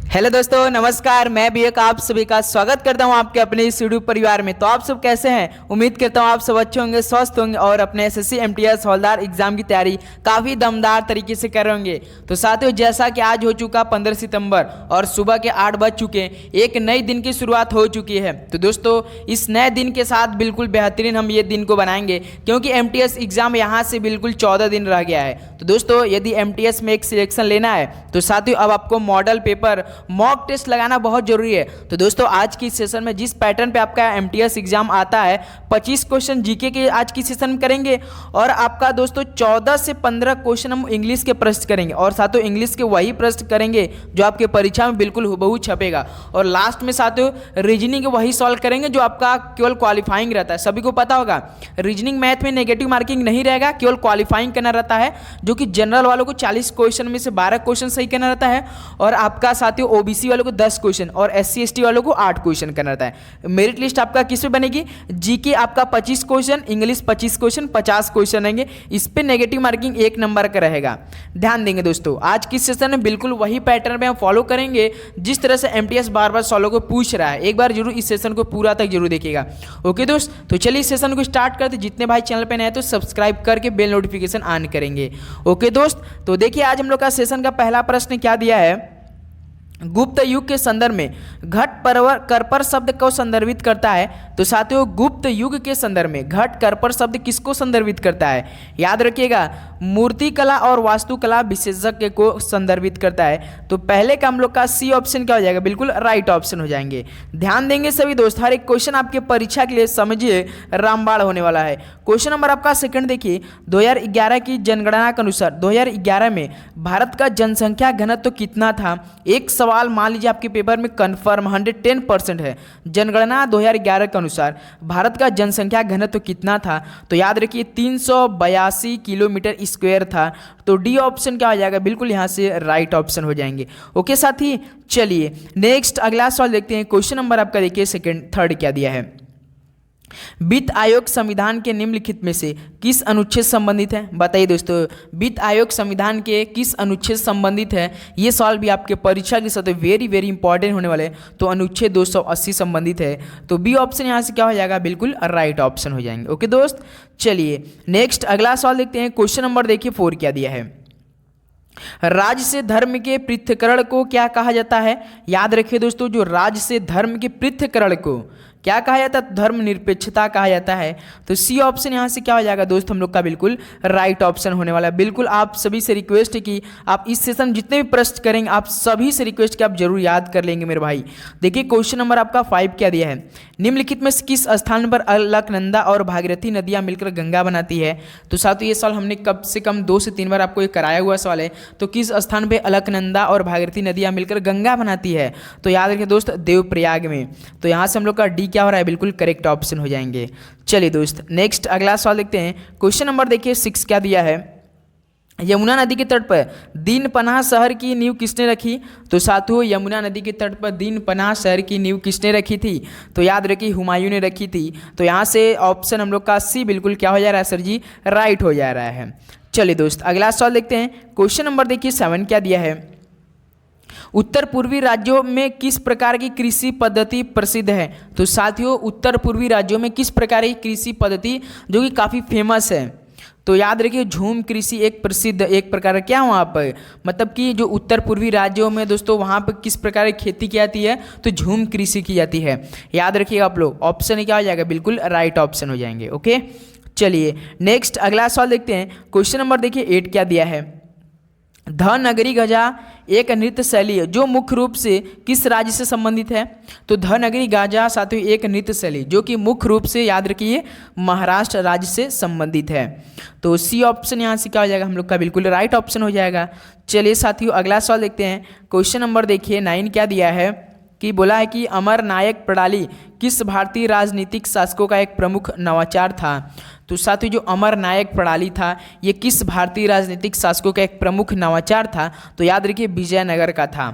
Hello दोस्तों, नमस्कार। मैं भी एक आप सभी का स्वागत करता हूं आपके अपने इस यूट्यूब परिवार में। तो आप सब कैसे हैं? उम्मीद करता हूं आप सब अच्छे होंगे, स्वस्थ होंगे और अपने एसएससी एमटीएस हवलदार एग्जाम की तैयारी काफ़ी दमदार तरीके से कर रहे होंगे। तो साथियों, जैसा कि आज हो चुका 15 सितंबर और सुबह के 8 बज चुके हैं, एक नई दिन की शुरुआत हो चुकी है। तो दोस्तों, इस नए दिन के साथ बिल्कुल बेहतरीन हम ये दिन को बनाएंगे, क्योंकि एमटीएस एग्जाम यहाँ से बिल्कुल 14 दिन रह गया है। तो दोस्तों, यदि एमटीएस में एक सिलेक्शन लेना है तो साथियों अब आपको मॉडल पेपर मॉक टेस्ट लगाना बहुत जरूरी है। तो दोस्तों, आज की सेशन में जिस पैटर्न पे आपका एमटीएस एग्जाम आता है, 25 क्वेश्चन जीके के आज की सेशन में करेंगे और आपका दोस्तों 14 से 15 क्वेश्चन हम इंग्लिश के प्रश्न करेंगे और साथियों इंग्लिश के वही प्रश्न करेंगे जो आपके परीक्षा में बिल्कुल हुबहू छपेगा। और लास्ट में साथियों रीजनिंग के वही सॉल्व करेंगे जो आपका केवल क्वालिफाइंग रहता है। सभी को पता होगा रीजनिंग मैथ में नेगेटिव मार्किंग नहीं रहेगा, केवल क्वालिफाइंग करना रहता है, जो कि जनरल वालों को 40 क्वेश्चन में से 12 क्वेश्चन सही करना रहता है और आपका साथियों ओबीसी वालों को 10 क्वेश्चन और एससी एसटी वालों को 8 क्वेश्चन करना रहता है। मेरिट लिस्ट आपका किस पे बनेगी? जीके आपका 25 क्वेश्चन, इंग्लिश 25 क्वेश्चन, 50 क्वेश्चन रहेंगे। इस पे नेगेटिव मार्किंग 1 नंबर का रहेगा। ध्यान देंगे दोस्तों, आज की सेशन में बिल्कुल वही पैटर्न पे हम फॉलो करेंगे जिस तरह से एमटीएस बार बार सवालों को पूछ रहा है। एक बार जरूर इस सेशन को पूरा तक जरूर देखिएगा। ओके दोस्त, तो चलिए इस सेशन को स्टार्ट करते। जितने भाई चैनल पे नए हैं तो सब्सक्राइब करके बेल नोटिफिकेशन ऑन करेंगे। ओके दोस्त, तो देखिए आज हम लोग का सेशन का पहला प्रश्न क्या दिया है। गुप्त युग के संदर्भ में घट परवर करपर शब्द को संदर्भित करता है। तो साथियों, गुप्त युग के संदर्भ में घट करपर शब्द किसको संदर्भित करता है? याद रखिएगा, मूर्तिकला और वास्तुकला विशेषज्ञ को संदर्भित करता है। तो पहले का हम लोग का सी ऑप्शन क्या हो जाएगा? बिल्कुल राइट ऑप्शन हो जाएंगे। ध्यान देंगे सभी दोस्त, हर एक क्वेश्चन आपके परीक्षा के लिए समझिए रामबाण होने वाला है। क्वेश्चन नंबर आपका सेकंड देखिए, 2011 की जनगणना के अनुसार 2011 में भारत का जनसंख्या घनत्व कितना था? एक सवाल मान लीजिए आपके पेपर में कंफर्म 110% है। जनगणना 2011 के अनुसार भारत का जनसंख्या घनत्व कितना था? तो याद रखिए 382 किलोमीटर स्क्वायर था। तो डी ऑप्शन क्या हो जाएगा? बिल्कुल यहाँ से राइट ऑप्शन हो जाएंगे। ओके साथी, चलिए नेक्स्ट अगला सवाल देखते हैं। क्वेश्चन नंबर आपका देखिए थर्ड क्या दिया है। वित्त आयोग संविधान के निम्नलिखित में से किस अनुच्छेद संबंधित है? बताइए दोस्तों, वित्त आयोग संविधान के किस अनुच्छेद संबंधित है? ये सवाल भी आपके परीक्षा के साथ वेरी वेरी इंपॉर्टेंट होने वाले। तो अनुच्छेद 280 संबंधित है। तो बी ऑप्शन यहाँ से क्या हो जाएगा? बिल्कुल राइट ऑप्शन हो जाएंगे। ओके दोस्त, चलिए नेक्स्ट अगला सवाल देखते हैं। क्वेश्चन नंबर देखिए 4 क्या दिया है। राज्य से धर्म के पृथक्करण को क्या कहा जाता है? याद रखिए दोस्तों, जो राज्य से धर्म के पृथक्करण को क्या कहा जाता है? धर्म निरपेक्षता कहा जाता है। तो सी ऑप्शन यहाँ से क्या हो जाएगा दोस्त? हम लोग का बिल्कुल राइट ऑप्शन होने वाला है। बिल्कुल आप सभी से रिक्वेस्ट है कि आप इस सेशन जितने भी प्रश्न करेंगे आप सभी से रिक्वेस्ट कि आप जरूर याद कर लेंगे मेरे भाई। देखिए क्वेश्चन नंबर आपका 5 क्या दिया है। निम्नलिखित में किस स्थान पर अलकनंदा और भागीरथी नदियाँ मिलकर गंगा बनाती है? तो साथियों ये सवाल हमने कम से कम 2 से 3 बार आपको ये कराया हुआ सवाल है। तो किस स्थान पर अलकनंदा और भागीरथी नदियाँ मिलकर गंगा बनाती है? तो याद रखिए दोस्त, देवप्रयाग में। तो यहाँ से हम लोग का डी क्या हो रहा है? बिल्कुल करेक्ट ऑप्शन हो जाएंगे। चलिए दोस्त नेक्स्ट अगला सवाल देखते हैं। क्वेश्चन नंबर देखिए 6 क्या दिया है। यमुना नदी के तट पर दीनपनाह शहर की नींव किसने रखी? तो साथियों यमुना नदी के तट पर दीनपनाह शहर की नींव किसने रखी थी? तो याद रखिए हुमायूं ने रखी थी। तो यहाँ से ऑप्शन हम लोग का सी बिल्कुल क्या हो जा रहा है सर जी? राइट हो जा रहा है। चलिए दोस्त अगला सवाल देखते हैं। क्वेश्चन नंबर देखिए 7 क्या दिया है। उत्तर पूर्वी राज्यों में किस प्रकार की कृषि पद्धति प्रसिद्ध है? तो साथियों उत्तर पूर्वी राज्यों में किस प्रकार की कृषि पद्धति जो कि काफ़ी फेमस है? तो याद रखिए झूम कृषि एक प्रसिद्ध एक प्रकार क्या वहाँ पर, मतलब कि जो उत्तर पूर्वी राज्यों में दोस्तों वहाँ पर किस प्रकार की खेती की जाती है? तो झूम कृषि की जाती है। याद रखिएगा आप लोग, ऑप्शन क्या हो जाएगा? बिल्कुल राइट ऑप्शन हो जाएंगे। ओके चलिए नेक्स्ट अगला सवाल देखते हैं। क्वेश्चन नंबर देखिए 8 क्या दिया है। ध नगरी गजा एक नृत्य शैली है जो मुख्य रूप से किस राज्य से संबंधित है? तो ध नगरी गाजा साथियों एक नृत्य शैली जो कि मुख्य रूप से याद रखिए महाराष्ट्र राज्य से संबंधित है। तो सी ऑप्शन यहाँ से क्या हो जाएगा? हम लोग का बिल्कुल राइट ऑप्शन हो जाएगा। चलिए साथियों अगला सवाल देखते हैं। क्वेश्चन नंबर देखिए 9 क्या दिया है कि बोला है कि अमर नायक प्रणाली किस भारतीय राजनीतिक शासकों का एक प्रमुख नवाचार था? तो साथियों जो अमर नायक प्रणाली था ये किस भारतीय राजनीतिक शासकों का एक प्रमुख नवाचार था? तो याद रखिए विजयनगर का था।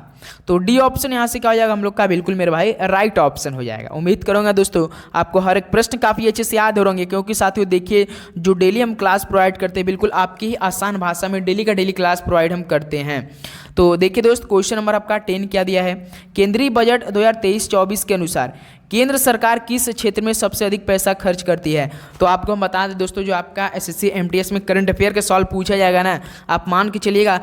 तो डी ऑप्शन यहाँ से क्या हो जाएगा? हम लोग का बिल्कुल मेरे भाई राइट ऑप्शन हो जाएगा। उम्मीद करूँगा दोस्तों आपको हर एक प्रश्न काफ़ी अच्छे से याद हो होंगे, क्योंकि साथियों देखिए जो डेली हम क्लास प्रोवाइड करते हैं बिल्कुल आपकी ही आसान भाषा में डेली का डेली क्लास प्रोवाइड हम करते हैं। तो देखिए दोस्त, क्वेश्चन नंबर आपका 10 क्या दिया है। केंद्रीय बजट 2023-24 के अनुसार केंद्र सरकार किस क्षेत्र में सबसे अधिक पैसा खर्च करती है। तो आपको हम बता दें दोस्तों, जो आपका एसएससी एमटीएस में करंट अफेयर का सवाल पूछा जाएगा ना, आप मान के चलिएगा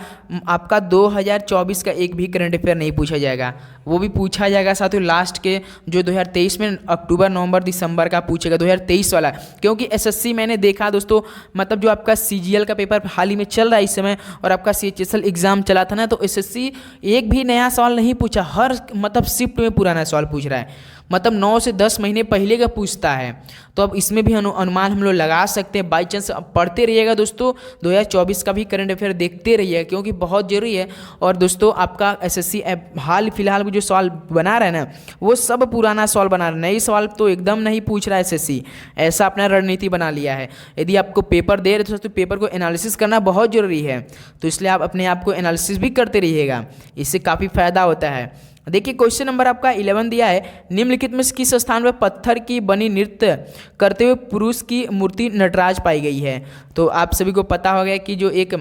आपका 2024 का एक भी करंट अफेयर नहीं पूछा जाएगा, वो भी पूछा जाएगा साथ ही लास्ट के जो 2023 में अक्टूबर नवंबर दिसंबर का पूछेगा 2023 वाला। क्योंकि एसएससी मैंने देखा दोस्तों, मतलब जो आपका सीजीएल का पेपर हाल ही में चल रहा है इस समय और आपका सीएचएसएल एग्जाम चला था ना, तो एसएससी एक भी नया सवाल नहीं पूछा, हर मतलब शिफ्ट में पुराना सवाल पूछ रहा है, मतलब 9 से 10 महीने पहले का पूछता है। तो अब इसमें भी अनुमान हम लोग लगा सकते हैं। बाई चांस पढ़ते रहिएगा दोस्तों, 2024 का भी करंट अफेयर देखते रहिए क्योंकि बहुत जरूरी है। और दोस्तों आपका एसएससी हाल फिलहाल में जो सवाल बना रहा है ना, वो सब पुराना सवाल बना रहा है, नई सवाल तो एकदम नहीं पूछ रहा है एसएससी, ऐसा अपना रणनीति बना लिया है। यदि आपको पेपर दे रहे तो दोस्तों पेपर को एनालिसिस करना बहुत जरूरी है, तो इसलिए आप अपने आप को एनालिसिस भी करते रहिएगा, इससे काफ़ी फायदा होता है। देखिए क्वेश्चन नंबर आपका 11 दिया है, निम्नलिखित में किस स्थान पर पत्थर की बनी नृत्य करते हुए पुरुष की मूर्ति नटराज पाई गई है। तो आप सभी को पता होगा कि जो एक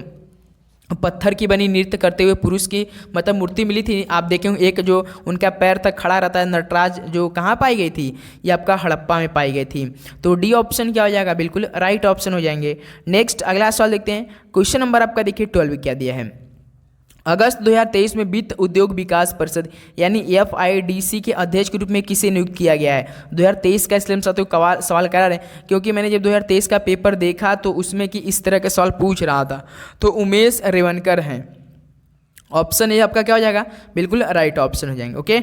पत्थर की बनी नृत्य करते हुए पुरुष की मतलब मूर्ति मिली थी, आप देखेंगे एक जो उनका पैर तक खड़ा रहता है नटराज, जो कहाँ पाई गई थी, ये आपका हड़प्पा में पाई गई थी। तो डी ऑप्शन क्या हो जाएगा, बिल्कुल राइट ऑप्शन हो जाएंगे। नेक्स्ट अगला सवाल देखते हैं। क्वेश्चन नंबर आपका देखिए 12 क्या दिया है। अगस्त 2023 में वित्त उद्योग विकास परिषद यानी एफआईडीसी के अध्यक्ष के रूप में किसे नियुक्त किया गया है। 2023 का इसलिए हम साथियों सवाल करा रहे हैं क्योंकि मैंने जब 2023 का पेपर देखा तो उसमें कि इस तरह के सवाल पूछ रहा था, तो उमेश रेवनकर हैं। ऑप्शन ए आपका क्या हो जाएगा, बिल्कुल राइट ऑप्शन हो जाएंगे। ओके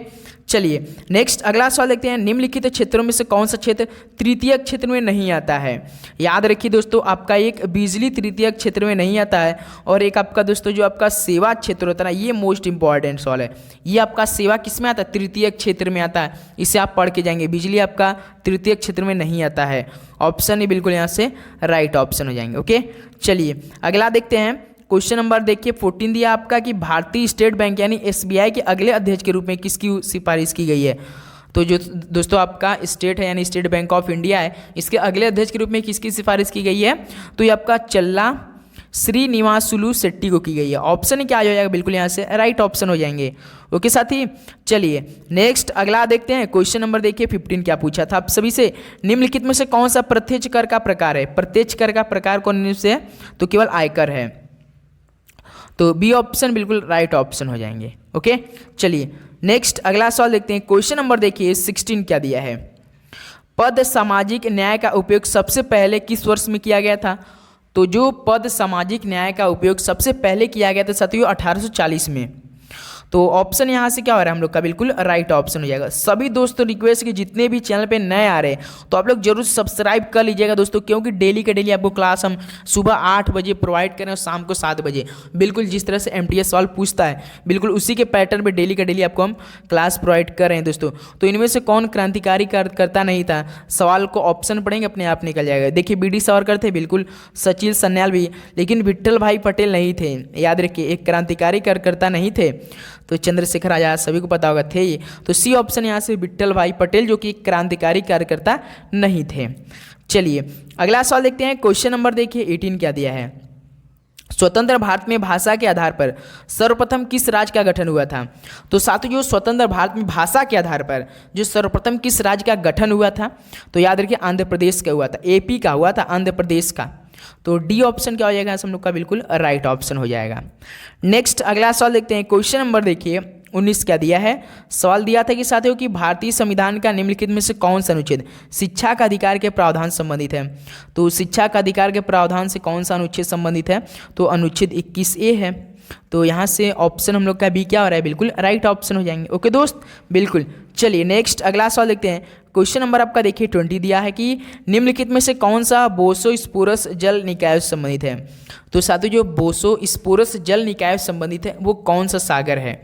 चलिए नेक्स्ट अगला सवाल देखते हैं। निम्नलिखित क्षेत्रों में से कौन सा क्षेत्र तृतीय क्षेत्र में नहीं आता है। याद रखिए दोस्तों, आपका एक बिजली तृतीय क्षेत्र में नहीं आता है और एक आपका दोस्तों जो आपका सेवा क्षेत्र होता है ना, ये मोस्ट इंपॉर्टेंट सवाल है। ये आपका सेवा किस में आता है, तृतीय क्षेत्र में आता है, इसे आप पढ़ के जाएंगे। बिजली आपका तृतीय क्षेत्र में नहीं आता है, ऑप्शन ए बिल्कुल यहाँ से राइट ऑप्शन हो जाएंगे। ओके चलिए अगला देखते हैं। क्वेश्चन नंबर देखिए 14 दिया आपका कि भारतीय स्टेट बैंक यानी एसबीआई के अगले अध्यक्ष के रूप में किसकी सिफारिश की गई है। तो जो दोस्तों आपका स्टेट है यानी स्टेट बैंक ऑफ इंडिया है, इसके अगले अध्यक्ष के रूप में किसकी सिफारिश की गई है, तो ये आपका चल्ला श्रीनिवासुलु शेट्टी को की गई है। ऑप्शन क्या हो जाएगा, बिल्कुल यहाँ से राइट ऑप्शन हो जाएंगे। ओके साथी चलिए नेक्स्ट अगला देखते हैं। क्वेश्चन नंबर देखिए 15 क्या पूछा था आप सभी से। निम्नलिखित में से कौन सा प्रत्यक्ष कर का प्रकार है। प्रत्यक्ष कर का प्रकार कौन से है, तो केवल आयकर है, तो बी ऑप्शन बिल्कुल राइट ऑप्शन हो जाएंगे। ओके चलिए नेक्स्ट अगला सवाल देखते हैं। क्वेश्चन नंबर देखिए 16 क्या दिया है। पद सामाजिक न्याय का उपयोग सबसे पहले किस वर्ष में किया गया था। तो जो पद सामाजिक न्याय का उपयोग सबसे पहले किया गया था साथियों 1840 में। तो ऑप्शन यहाँ से क्या हो रहा है हम लोग का, बिल्कुल राइट ऑप्शन हो जाएगा। सभी दोस्तों रिक्वेस्ट कि जितने भी चैनल पे नए आ रहे हैं तो आप लोग जरूर सब्सक्राइब कर लीजिएगा दोस्तों, क्योंकि डेली का डेली आपको क्लास हम सुबह 8 बजे प्रोवाइड करें और शाम को 7 बजे। बिल्कुल जिस तरह से एमटीएस सवाल पूछता है बिल्कुल उसी के पैटर्न पे डेली का डेली आपको हम क्लास प्रोवाइड कर रहे हैं दोस्तों। तो इनमें से कौन क्रांतिकारी करता नहीं था, सवाल को ऑप्शन पढ़ेंगे अपने आप निकल जाएगा। देखिए बीडी सावरकर थे, बिल्कुल सचिन सन्याल भी, लेकिन विट्ठल भाई पटेल नहीं थे। याद रखिए एक क्रांतिकारी कार्यकर्ता नहीं थे, तो चंद्रशेखर आजाद सभी को पता होगा थे ये। तो सी ऑप्शन यहाँ से विट्ठल भाई पटेल जो कि क्रांतिकारी कार्यकर्ता नहीं थे। चलिए अगला सवाल देखते हैं। क्वेश्चन नंबर देखिए 18 क्या दिया है। स्वतंत्र भारत में भाषा के आधार पर सर्वप्रथम किस राज्य का गठन हुआ था। तो साथियों जो स्वतंत्र भारत में भाषा के आधार पर जो सर्वप्रथम किस राज्य का गठन हुआ था, तो याद रखिए आंध्र प्रदेश का हुआ था, एपी का हुआ था, आंध्र प्रदेश का। तो डी ऑप्शन क्या हो जाएगा हम लोग का, बिल्कुल राइट ऑप्शन हो जाएगा। नेक्स्ट अगला सवाल देखते हैं। क्वेश्चन नंबर देखिए 19 क्या दिया है। सवाल दिया था कि साथियों कि भारतीय संविधान का निम्नलिखित में से कौन सा अनुच्छेद शिक्षा का अधिकार के प्रावधान संबंधित है। तो शिक्षा का अधिकार के प्रावधान से कौन सा अनुच्छेद संबंधित है, तो अनुच्छेद 21A है। तो यहाँ से ऑप्शन हम लोग का बी क्या हो रहा है, बिल्कुल राइट ऑप्शन हो जाएंगे। ओके दोस्त बिल्कुल। चलिए नेक्स्ट अगला सवाल देखते हैं। क्वेश्चन नंबर आपका देखिए 20 दिया है कि निम्नलिखित में से कौन सा बोसोस्पोरस जल निकाय से संबंधित है। तो साथियों जो बोसोस्पोरस जल निकाय से संबंधित है वो कौन सा सागर है।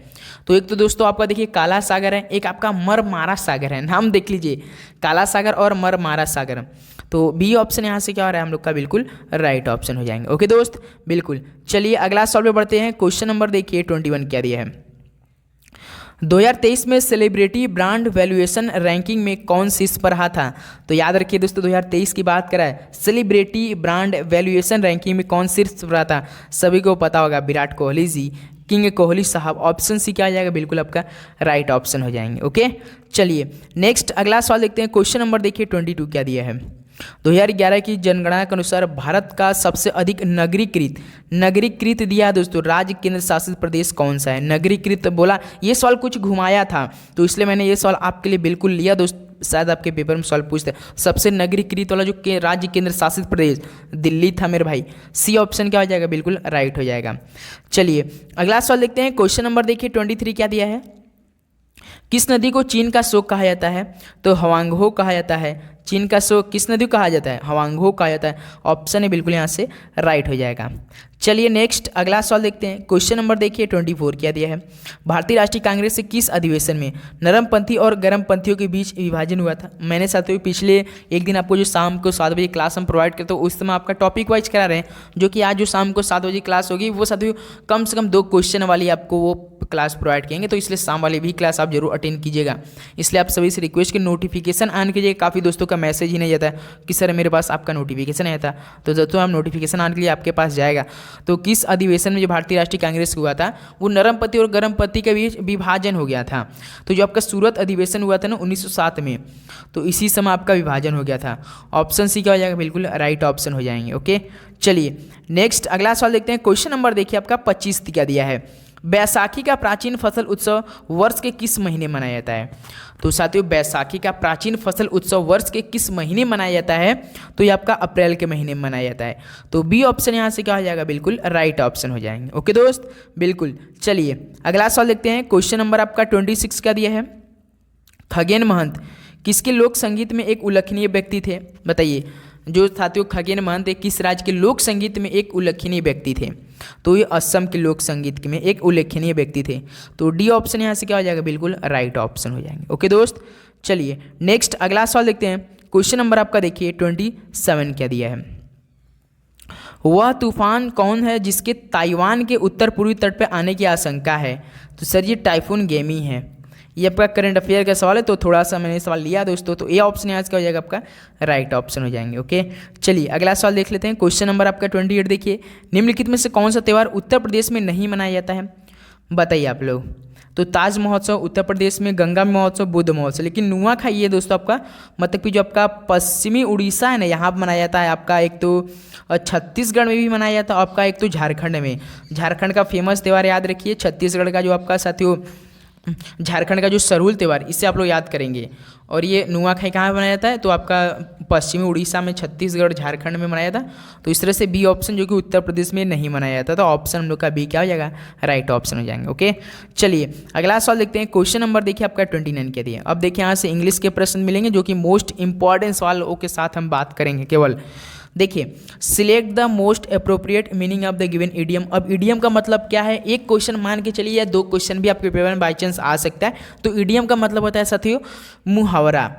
तो एक तो दोस्तों आपका देखिए काला सागर है, एक आपका मरमारा सागर है, नाम देख लीजिए काला सागर और मरमारा सागर। तो बी ऑप्शन यहाँ से क्या हो रहा है हम लोग का, बिल्कुल राइट ऑप्शन हो जाएंगे। ओके दोस्त बिल्कुल। चलिए अगला सवाल पे बढ़ते हैं। क्वेश्चन नंबर देखिए 21 क्या दिया है। 2023 में सेलिब्रिटी ब्रांड वैल्यूएशन रैंकिंग में कौन शीर्ष पर रहा था। तो याद रखिए दोस्तों 2023 की बात करा है, सेलिब्रिटी ब्रांड वैल्यूएशन रैंकिंग में कौन शीर्ष पर रहा था, सभी को पता होगा विराट कोहली जी, किंग कोहली साहब। ऑप्शन सी क्या हो जाएगा, बिल्कुल आपका राइट ऑप्शन हो जाएंगे। ओके, चलिए नेक्स्ट अगला सवाल देखते हैं। क्वेश्चन नंबर देखिए 22 क्या दिया है। 2011 की जनगणना के अनुसार भारत का सबसे अधिक नगरीकृत दिया है दोस्तों, राज्य केंद्र शासित प्रदेश कौन सा है। नगरीकृत बोला, ये सवाल कुछ घुमाया था तो इसलिए मैंने ये सवाल आपके लिए बिल्कुल लिया दोस्त, शायद आपके पेपर में सवाल पूछते हैं। सबसे नगरीकृत वाला जो राज्य केंद्र शासित प्रदेश दिल्ली था मेरे भाई। सी ऑप्शन क्या हो जाएगा, बिल्कुल राइट हो जाएगा। चलिए अगला सवाल देखते हैं। क्वेश्चन नंबर देखिए 23 क्या दिया है। किस नदी को चीन का शोक कहा जाता है, तो हवांगहो कहा जाता है। चीन का शोक किस नदी को कहा जाता है, हवांगहो कहा जाता है। ऑप्शन है बिल्कुल यहाँ से राइट हो जाएगा। चलिए नेक्स्ट अगला सवाल देखते हैं। क्वेश्चन नंबर देखिए 24 क्या दिया है। भारतीय राष्ट्रीय कांग्रेस से किस अधिवेशन में नरमपंथी और गर्मपंथियों के बीच विभाजन हुआ था। मैंने साथियों पिछले एक दिन आपको जो शाम को 7 बजे क्लास हम प्रोवाइड करते हैं उस समय आपका टॉपिक वाइज करा रहे हैं, जो कि आज जो शाम को 7 बजे क्लास होगी वो साथियों कम से कम 2 क्वेश्चन वाली आपको वो क्लास प्रोवाइड करेंगे, तो इसलिए शाम वाली भी क्लास आप जरूर अटेंड कीजिएगा। इसलिए आप सभी से रिक्वेस्ट की नोटिफिकेशन ऑन कीजिए। काफ़ी दोस्तों का मैसेज ही नहीं जाता है कि सर मेरे पास आपका नोटिफिकेशन आया था, तो दोस्तों हम नोटिफिकेशन ऑन के लिए आपके पास जाएगा। तो किस अधिवेशन में जो भारतीय राष्ट्रीय कांग्रेस हुआ था वो नरमपंथी और गर्मपंथी के बीच विभाजन हो गया था। तो जो आपका सूरत अधिवेशन हुआ था ना 1907 में, तो इसी समय आपका विभाजन हो गया था। ऑप्शन सी क्या हो जाएगा, बिल्कुल राइट ऑप्शन हो जाएंगे। ओके, चलिए नेक्स्ट अगला सवाल देखते हैं। क्वेश्चन नंबर देखिए आपका 25 क्या दिया है। बैसाखी का प्राचीन फसल उत्सव वर्ष के किस महीने मनाया जाता है। तो साथियों बैसाखी का प्राचीन फसल उत्सव वर्ष के किस महीने मनाया जाता है, तो ये आपका अप्रैल के महीने में मनाया जाता है। तो बी ऑप्शन यहाँ से क्या हो जाएगा, बिल्कुल राइट ऑप्शन हो जाएंगे। ओके दोस्त, बिल्कुल। चलिए अगला सवाल देखते हैं। क्वेश्चन नंबर आपका 26 क्या दिया है। खगेन महंत किसके लोक संगीत में एक उल्लेखनीय व्यक्ति थे, बताइए। जो साथियों खगेन महंत किस राज्य के लोक संगीत में एक उल्लेखनीय व्यक्ति थे, तो ये असम के लोक संगीत में एक उल्लेखनीय व्यक्ति थे। तो डी ऑप्शन यहाँ से क्या हो जाएगा, बिल्कुल राइट ऑप्शन हो जाएंगे। ओके दोस्त, चलिए नेक्स्ट अगला सवाल देखते हैं। क्वेश्चन नंबर आपका देखिए 27 क्या दिया है। वह तूफान कौन है जिसके ताइवान के उत्तर पूर्वी तट पर आने की आशंका है। तो सर ये टाइफून गेमी है। ये आपका करंट अफेयर का सवाल है तो थोड़ा सा मैंने सवाल लिया दोस्तों, तो ये ऑप्शन आज का हो जाएगा आपका राइट ऑप्शन हो जाएंगे। ओके, चलिए अगला सवाल देख लेते हैं। क्वेश्चन नंबर आपका 28 देखिए। निम्नलिखित में से कौन सा त्यौहार उत्तर प्रदेश में नहीं मनाया जाता है, बताइए आप लोग। तो ताज महोत्सव उत्तर प्रदेश में, गंगा महोत्सव, बुद्ध महोत्सव। लेकिन नुआखाई ये दोस्तों आपका मतलब कि जो आपका पश्चिमी उड़ीसा है ना, यहाँ पर मनाया जाता है। आपका एक तो छत्तीसगढ़ में भी मनाया जाता है, आपका एक तो झारखंड में। झारखंड का फेमस त्यौहार याद रखिए। छत्तीसगढ़ का जो आपका साथियों झारखंड का जो सरहुल त्यौहार, इससे आप लोग याद करेंगे। और ये नुआखाई कहाँ मनाया जाता है, तो आपका पश्चिमी उड़ीसा में, छत्तीसगढ़, झारखंड में मनाया जाता। तो इस तरह से बी ऑप्शन जो कि उत्तर प्रदेश में नहीं मनाया जाता, तो ऑप्शन हम लोग का बी क्या हो जाएगा, राइट ऑप्शन हो जाएंगे। ओके, चलिए अगला सवाल देखते हैं। क्वेश्चन नंबर देखिए आपका 29 के दिए। अब देखिए यहाँ से इंग्लिश के प्रश्न मिलेंगे जो कि मोस्ट इंपॉर्टेंट सवालों के साथ हम बात करेंगे केवल। देखिए, select the most appropriate meaning of the given idiom. अब इडियम का मतलब क्या है, एक क्वेश्चन मान के चलिए या 2 क्वेश्चन भी आपके पेपर में बाई चांस आ सकता है। तो इडियम का मतलब होता है साथियों मुहावरा।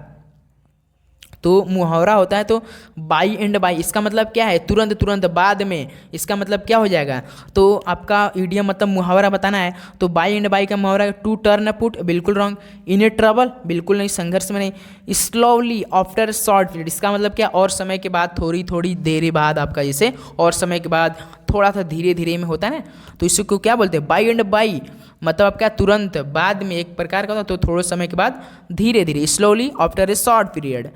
तो मुहावरा होता है तो बाई एंड बाई, इसका मतलब क्या है, तुरंत तुरंत, बाद में, इसका मतलब क्या हो जाएगा। तो आपका इडियम मतलब मुहावरा बताना है, तो बाई एंड बाई का मुहावरा टू टर्न पुट, बिल्कुल रॉन्ग। इन ए ट्रबल, बिल्कुल नहीं, संघर्ष में नहीं। स्लोली आफ्टर शॉर्ट पीरियड, इसका मतलब क्या, और समय के बाद, थोड़ी थोड़ी देर बाद, आपका जैसे और समय के बाद, थोड़ा सा धीरे धीरे में होता है ना, तो इसको क्या बोलते हैं, बाई एंड बाई। मतलब आपका तुरंत, बाद में, एक प्रकार का होता है, तो थोड़े समय के बाद, धीरे धीरे, slowly after a short period.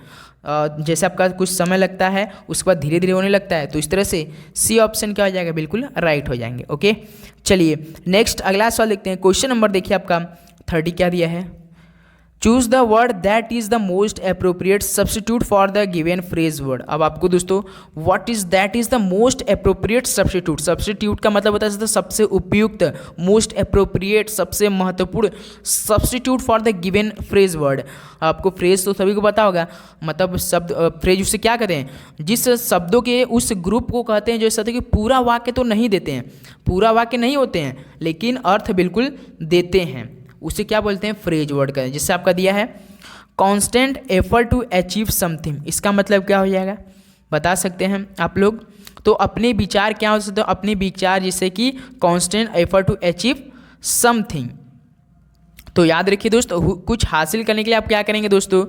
जैसे आपका कुछ समय लगता है उसके बाद धीरे धीरे होने लगता है, तो इस तरह से सी ऑप्शन क्या हो जाएगा, बिल्कुल राइट हो जाएंगे। ओके, चलिए नेक्स्ट अगला सवाल देखते हैं। क्वेश्चन नंबर देखिए आपका 30 क्या दिया है। Choose the word that is the most appropriate substitute for the given phrase word. अब आपको दोस्तों what is that is the most appropriate substitute. Substitute का मतलब होता है सबसे उपयुक्त, मोस्ट अप्रोप्रिएट सबसे महत्वपूर्ण substitute for the given phrase word. आपको फ्रेज तो सभी को पता होगा, मतलब शब्द फ्रेज उससे क्या कहते हैं, जिस शब्दों के उस ग्रुप को कहते हैं जो कहते हैं कि पूरा वाक्य तो नहीं देते हैं, पूरा वाक्य नहीं होते हैं, लेकिन अर्थ बिल्कुल देते हैं, उसे क्या बोलते हैं, फ्रेज वर्ड का। जिससे आपका दिया है constant effort to achieve something, इसका मतलब क्या हो जाएगा, बता सकते हैं आप लोग। तो अपने विचार क्या हो सकते हैं, अपने विचार, जैसे कि constant effort to achieve something. तो याद रखिए दोस्तों, कुछ हासिल करने के लिए आप क्या करेंगे दोस्तों,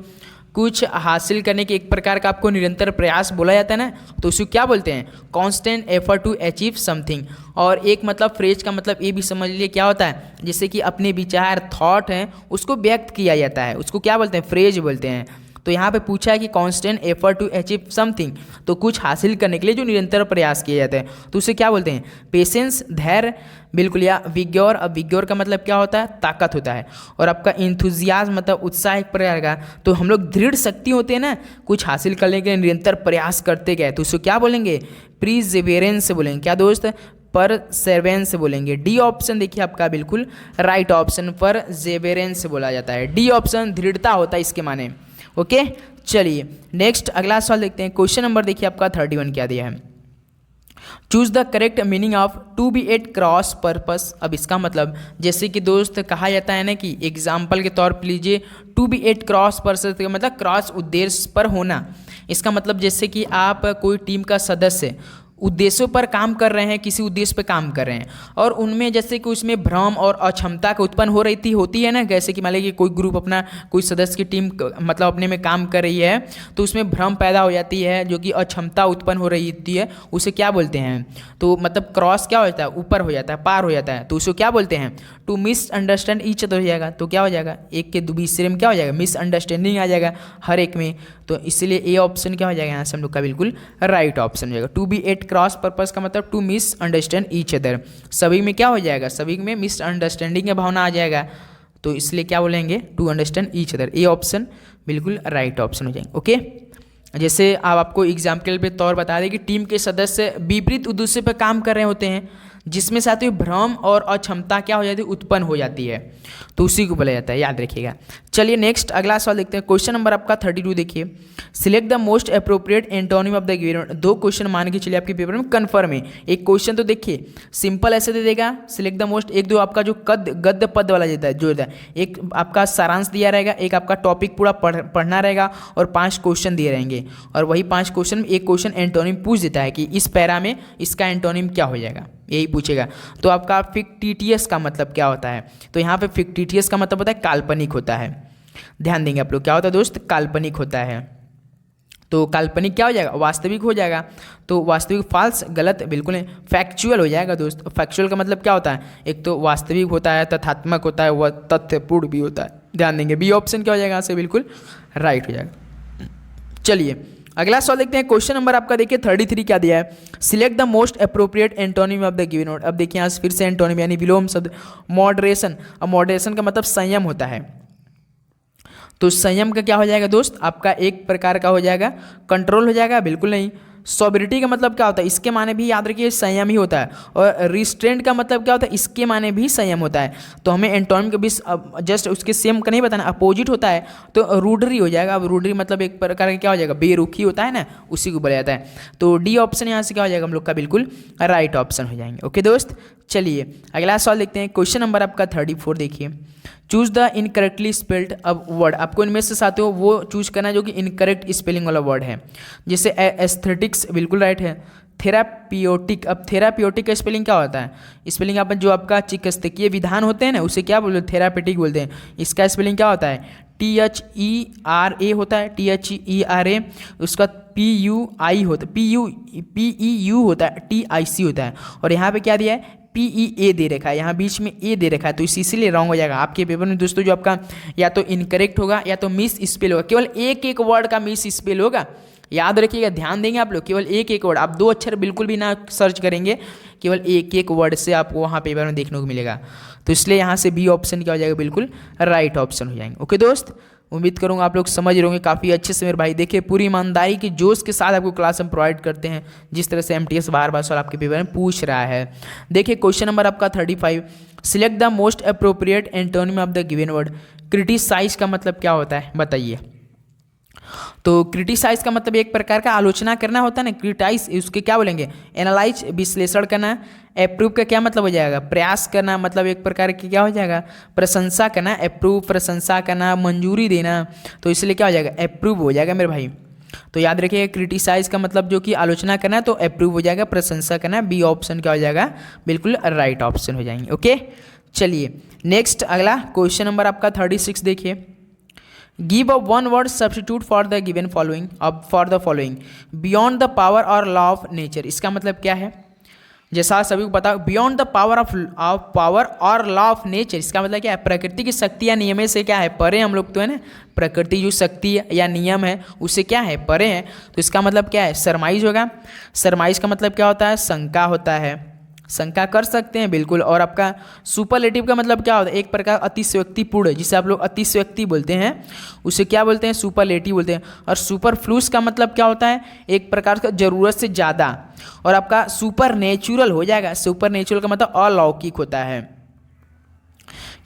कुछ हासिल करने के एक प्रकार का आपको निरंतर प्रयास बोला जाता है ना, तो उसको क्या बोलते हैं, constant effort to achieve something. और एक मतलब फ्रेज का मतलब ये भी समझ लीजिए क्या होता है, जैसे कि अपने विचार थॉट हैं उसको व्यक्त किया जाता है, उसको क्या बोलते हैं, फ्रेज बोलते हैं। तो यहाँ पे पूछा है कि constant effort to achieve something, तो कुछ हासिल करने के लिए जो निरंतर प्रयास किए जाते हैं तो उसे क्या बोलते हैं, पेशेंस, धैर्य, बिल्कुल, या विग्योर। अब विग्योर का मतलब क्या होता है, ताकत होता है। और आपका इंथुजियाज्म मतलब उत्साह एक प्रकार का, तो हम लोग दृढ़ शक्ति होते हैं ना, कुछ हासिल करने के लिए निरंतर प्रयास करते गए तो उसको क्या बोलेंगे, प्रीजेवेरेंस बोलेंगे। क्या दोस्त, परसेवरेंस बोलेंगे। डी ऑप्शन देखिए आपका बिल्कुल राइट ऑप्शन, परसेवरेंस बोला जाता है। डी ऑप्शन दृढ़ता होता है इसके माने। ओके, चलिए नेक्स्ट अगला सवाल देखते हैं। क्वेश्चन नंबर देखिए आपका 31 क्या दिया है, choose the correct meaning of to be at cross purpose. अब इसका मतलब जैसे कि दोस्त कहा जाता है ना कि एग्जाम्पल के तौर पर लीजिए, to be at cross purpose का मतलब क्रॉस उद्देश्य पर होना। इसका मतलब जैसे कि आप कोई टीम का सदस्य उद्देश्यों पर काम कर रहे हैं, किसी उद्देश्य पर काम कर रहे हैं और उनमें जैसे कि उसमें भ्रम और अक्षमता का उत्पन्न हो रही होती है ना, जैसे कि मान लीजिए कोई ग्रुप अपना कोई सदस्य की टीम मतलब अपने में काम कर रही है तो उसमें भ्रम पैदा हो जाती है, जो कि अक्षमता उत्पन्न हो रही होती है, उसे क्या बोलते हैं, तो मतलब क्रॉस क्या होता है, ऊपर हो जाता है, पार हो जाता है, तो उसको क्या बोलते हैं, टू मिसअंडरस्टैंड ईच अदर हो जाएगा। तो क्या हो जाएगा, एक के दूसरे में क्या हो जाएगा, मिसअंडरस्टैंडिंग आ जाएगा हर एक में। तो इसलिए ए ऑप्शन क्या हो जाएगा यहाँ से हम लोग का बिल्कुल राइट ऑप्शन हो जाएगा। To be at cross purpose का मतलब टू मिसअंडरस्टैंड ईच अदर, सभी में क्या हो जाएगा, सभी में मिसअंडरस्टैंडिंग की भावना आ जाएगा, तो इसलिए क्या बोलेंगे, to understand each other. A option बिल्कुल राइट ऑप्शन हो जाएंगे। ओके, जैसे आप आपको एग्जाम्पल पे तौर बता दें कि टीम के सदस्य विपरीत उद्देश्य पर काम कर रहे होते हैं, जिसमें साथ ही भ्रम और अक्षमता क्या हो जाती है, उत्पन्न हो जाती है, तो उसी को बोला जाता है, याद रखिएगा। चलिए नेक्स्ट अगला सवाल देखते हैं। क्वेश्चन नंबर आपका 32 देखिए, select the most appropriate antonym of the given. दो क्वेश्चन मान के चलिए आपके पेपर में कन्फर्म है। एक क्वेश्चन तो देखिए सिंपल ऐसे दे देगा, सिलेक्ट द मोस्ट, एक दो आपका जो गद्य पद वाला देता है जो देता है, एक आपका सारांश दिया रहेगा, एक आपका टॉपिक पूरा पढ़ना रहेगा और 5 क्वेश्चन दिए रहेंगे, और वही 5 क्वेश्चन में एक क्वेश्चन एंटोनिम पूछ देता है कि इस पैरा में इसका एंटोनिम क्या हो जाएगा, यही पूछेगा। तो आपका फिक्टिटियस का मतलब क्या होता है, तो यहाँ पे फिक्टिटियस का मतलब होता है काल्पनिक होता है, ध्यान देंगे आप लोग, क्या होता है दोस्त, काल्पनिक होता है। तो काल्पनिक क्या हो जाएगा, वास्तविक हो जाएगा, तो वास्तविक फाल्स गलत बिल्कुल नहीं, फैक्चुअल हो जाएगा दोस्त। फैक्चुअल का मतलब क्या होता है, एक तो वास्तविक होता है, तथ्यात्मक होता है, वह तथ्यपूर्ण भी होता है, ध्यान देंगे। बी ऑप्शन क्या हो जाएगा यहाँ से बिल्कुल राइट हो जाएगा। चलिए अगला सवाल देखते हैं। क्वेश्चन नंबर आपका देखिए 33 क्या दिया है, select the most appropriate antonym of the given word. अब देखिए यहाँ से फिर से एंटोनिम यानी विलोम शब्द मॉडरेशन। अब मॉडरेशन का मतलब संयम होता है, तो संयम का क्या हो जाएगा दोस्त, आपका एक प्रकार का हो जाएगा कंट्रोल हो जाएगा, बिल्कुल नहीं। सोबरिटी का मतलब क्या होता है, इसके माने भी याद रखिए संयम ही होता है। और रिस्ट्रेंट का मतलब क्या होता है, इसके माने भी संयम होता है। तो हमें एंटोनिम के बीच जस्ट उसके सेम का नहीं बताना, अपोजिट होता है तो रूडरी हो जाएगा। अब रूडरी मतलब एक प्रकार का क्या हो जाएगा, बेरुखी होता है ना, उसी को बोला जाता है। तो डी ऑप्शन यहाँ से क्या हो जाएगा हम लोग का बिल्कुल राइट ऑप्शन हो जाएंगे। ओके दोस्त, चलिए अगला सवाल देखते हैं। क्वेश्चन नंबर आपका 34 देखिए, चूज द इनकरेक्टली स्पेल्ड। अब वर्ड आपको इनमें से साथियों वो चूज करना है जो कि इनकरेक्ट स्पेलिंग वाला वर्ड है। जैसे एस्थेटिक्स बिल्कुल राइट है, थेरापियोटिक। अब थेरापियोटिक का स्पेलिंग क्या होता है, स्पेलिंग आप जो आपका चिकित्सकीय विधान होते हैं ना उसे क्या बोलते हैं, थेरापेटिक बोलते हैं। इसका स्पेलिंग क्या होता है, THERA होता है, THERA। उसका PUI होता है, PEU होता है, TIC होता है। और यहाँ पे क्या दिया है, PEA दे रखा है, यहाँ बीच में ए दे रखा है, तो इसीलिए रॉन्ग हो जाएगा आपके पेपर में दोस्तों। जो आपका या तो इनकरेक्ट होगा या तो मिस स्पेल होगा, केवल एक वर्ड का मिस स्पेल होगा, याद रखिएगा, ध्यान देंगे आप लोग। केवल एक वर्ड, आप 2 अक्षर बिल्कुल भी ना सर्च करेंगे, केवल एक वर्ड से आपको वहाँ पेपर में देखने को मिलेगा। तो इसलिए यहाँ से बी ऑप्शन क्या हो जाएगा, बिल्कुल राइट ऑप्शन हो जाएंगे। ओके दोस्त, उम्मीद करूँगा आप लोग समझ रहे होंगे काफ़ी अच्छे से। मेरे भाई देखिए पूरी ईमानदारी की जोश के साथ आपको क्लास हम प्रोवाइड करते हैं, जिस तरह से MTS बार बार सवाल आपके पेपर में पूछ रहा है। देखिए क्वेश्चन नंबर आपका 35, select the most appropriate antonym of the given word. Criticise का मतलब क्या होता है बताइए। तो क्रिटिसाइज का मतलब एक प्रकार का आलोचना करना होता है ना, क्रिटिसाइज उसके क्या बोलेंगे, एनालाइज विश्लेषण करना। अप्रूव का क्या मतलब हो जाएगा, प्रयास करना, मतलब एक प्रकार की क्या हो जाएगा, प्रशंसा करना। अप्रूव प्रशंसा करना, मंजूरी देना, तो इसलिए क्या हो जाएगा, अप्रूव हो जाएगा मेरे भाई। तो याद रखिएगा क्रिटिसाइज का मतलब जो कि आलोचना करना है, तो अप्रूव हो जाएगा, प्रशंसा करना। बी ऑप्शन क्या हो जाएगा, बिल्कुल राइट ऑप्शन हो जाएंगे। ओके, चलिए नेक्स्ट अगला क्वेश्चन नंबर आपका 36 देखिए, give a one word substitute for the given following, अब for the following, beyond the power or law of nature. इसका मतलब क्या है, जैसा सभी को पता, beyond the power of power or law of nature, इसका मतलब क्या है, प्रकृति की शक्ति या नियम से क्या है, परे हम लोग तो है ना, प्रकृति जो शक्ति या नियम है उससे क्या है, परे हैं। तो इसका मतलब क्या है, सरमाइज होगा। सरमाइज का मतलब क्या होता है, शंका होता है, शंका कर सकते हैं बिल्कुल। और आपका सुपरलेटिव का मतलब क्या होता है, एक प्रकार अतिशयोक्तिपूर्ण, जिसे आप लोग अतिशयोक्ति बोलते हैं, उसे क्या बोलते हैं, सुपरलेटिव बोलते हैं। और सुपरफ्लूस का मतलब क्या होता है, एक प्रकार का जरूरत से ज़्यादा। और आपका सुपर नेचुरल हो जाएगा, सुपर नेचुरल का मतलब अलौकिक होता है।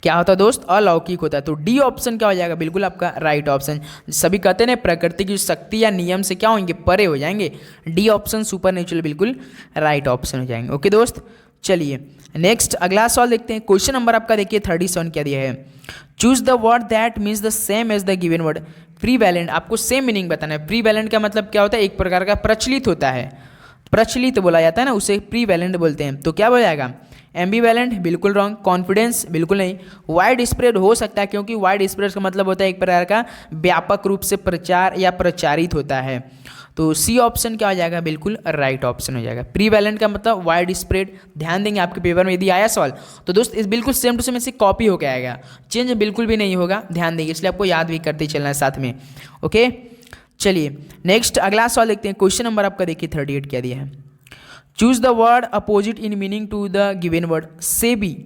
क्या होता है दोस्त, अलौकिक होता है। तो डी ऑप्शन क्या हो जाएगा, बिल्कुल आपका राइट ऑप्शन। सभी कहते हैं ना प्रकृति की शक्ति या नियम से क्या होंगे, परे हो जाएंगे। डी ऑप्शन सुपर नेचुरल बिल्कुल राइट ऑप्शन हो जाएंगे। ओके दोस्त, चलिए नेक्स्ट अगला सवाल देखते हैं। क्वेश्चन नंबर आपका देखिए 37 क्या दिया है, choose the word that means the same as the given word. Prevalent, आपको सेम मीनिंग बताना है। प्रीवैलेंट का मतलब क्या होता है, एक प्रकार का प्रचलित होता है, प्रचलित बोला जाता है ना, उसे प्रीवैलेंट बोलते हैं। तो क्या बोला जाएगा, एम्बीवैलेंट बिल्कुल रॉन्ग, कॉन्फिडेंस बिल्कुल नहीं, वाइड स्प्रेड हो सकता है, क्योंकि वाइड स्प्रेड का मतलब होता है एक प्रकार का व्यापक रूप से प्रचार या प्रचारित होता है। तो सी ऑप्शन क्या हो जाएगा, बिल्कुल राइट ऑप्शन हो जाएगा। प्रीवैलेंट का मतलब वाइड स्प्रेड। ध्यान देंगे आपके पेपर में यदि आया सवाल तो दोस्त इस बिल्कुल सेम टू सेम से कॉपी होकर आएगा, चेंज बिल्कुल भी नहीं होगा, ध्यान देंगे, इसलिए आपको याद भी करते चलना है साथ में। ओके चलिए नेक्स्ट अगला सवाल देखते हैं। क्वेश्चन नंबर आपका देखिए 38 क्या दिया है, choose the word opposite in meaning to the given word. सेबी,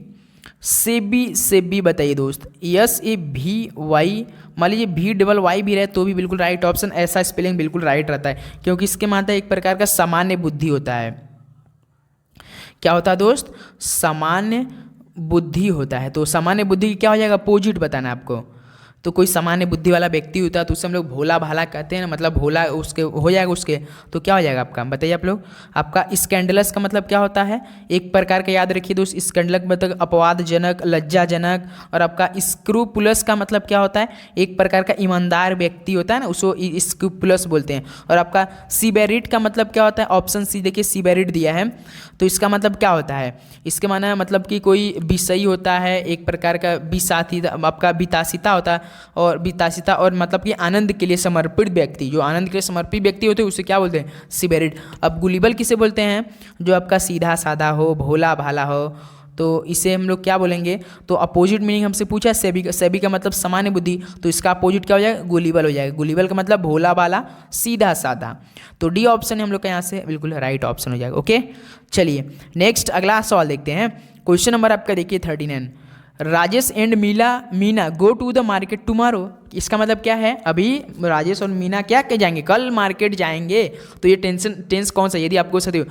सेबी, सेबी बताइए दोस्त, यस ए भी वाई, मान लीजिए भी डबल वाई भी रहे तो भी बिल्कुल राइट ऑप्शन। ऐसा स्पेलिंग बिल्कुल राइट रहता है, क्योंकि इसके मानता है एक प्रकार का सामान्य बुद्धि होता है। क्या होता है दोस्त, सामान्य बुद्धि होता है। तो सामान्य बुद्धि क्या हो जाएगा, अपोजिट बताना है आपको। तो कोई सामान्य बुद्धि वाला व्यक्ति होता है तो उसे हम लोग भोला भाला कहते हैं ना, मतलब भोला उसके हो जाएगा उसके, तो क्या हो जाएगा आपका, बताइए आप लोग। आपका स्कैंडलस का मतलब क्या होता है, एक प्रकार का याद रखिए दोस्त, स्कैंडलस मतलब अपवादजनक, लज्जाजनक। और आपका स्क्रूपुलस का मतलब क्या होता है, एक प्रकार का ईमानदार व्यक्ति होता है ना, उसको स्क्रूपुलस बोलते हैं। और आपका सिबेरिट का मतलब क्या होता है, ऑप्शन सी देखिए सिबेरिट दिया है, तो इसका मतलब क्या होता है, इसके माना मतलब कि कोई विषयी होता है, एक प्रकार का विसाती, आपका वितासिता होता है, और वितासिता और मतलब कि आनंद के लिए समर्पित व्यक्ति, जो आनंद के लिए समर्पित व्यक्ति होते हैं उसे क्या बोलते हैं, सिबेरिट। अब गुलिबल किसे बोलते हैं, जो आपका सीधा साधा हो, भोला भाला हो, तो इसे हम लोग क्या बोलेंगे। तो अपोजिट मीनिंग हमसे पूछा, सेबी का, सेबी का मतलब सामान्य बुद्धि, तो इसका अपोजिट क्या हो जाएगा, गुलिबल हो जाएगा। गुलिबल का मतलब भोला भाला सीधा साधा। तो डी ऑप्शन हम लोग का यहाँ से बिल्कुल राइट ऑप्शन हो जाएगा। ओके चलिए नेक्स्ट अगला सवाल देखते हैं। क्वेश्चन नंबर आपका देखिए 39, Rajesh and Meena go to the market tomorrow. इसका मतलब क्या है, अभी राजेश और मीना क्या जाएंगे, कल मार्केट जाएंगे। तो ये टेंस कौन सा, यदि आपको साथियों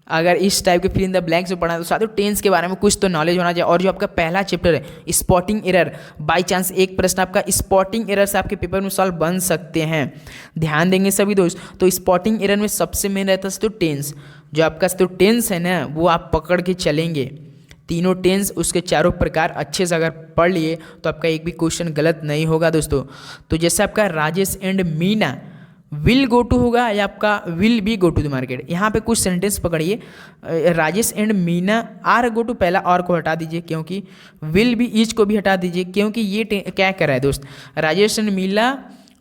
अगर इस टाइप के फिल इन द ब्लैंक्स में पढ़ा तो साथियों टेंस के बारे में कुछ तो नॉलेज होना चाहिए। और जो आपका पहला चैप्टर है स्पॉटिंग एरर, बाय चांस एक प्रश्न आपका स्पॉटिंग एरर से आपके पेपर में सॉल्व बन सकते हैं, ध्यान देंगे सभी दोस्त। तो स्पॉटिंग एरर में सबसे मेन रहता है तो टेंस, जो आपका तो टेंस है ना वो आप पकड़ के चलेंगे, तीनों टेंस उसके चारों प्रकार अच्छे से अगर पढ़ लिए तो आपका एक भी क्वेश्चन गलत नहीं होगा दोस्तों। तो जैसे आपका Rajesh and Meena will go to होगा या आपका will be go to the market. यहाँ पे कुछ सेंटेंस पकड़िए, Rajesh and Meena are go to, पहला और को हटा दीजिए, क्योंकि विल बी इज को भी हटा दीजिए, क्योंकि ये क्या कर रहा है दोस्त, Rajesh and Meena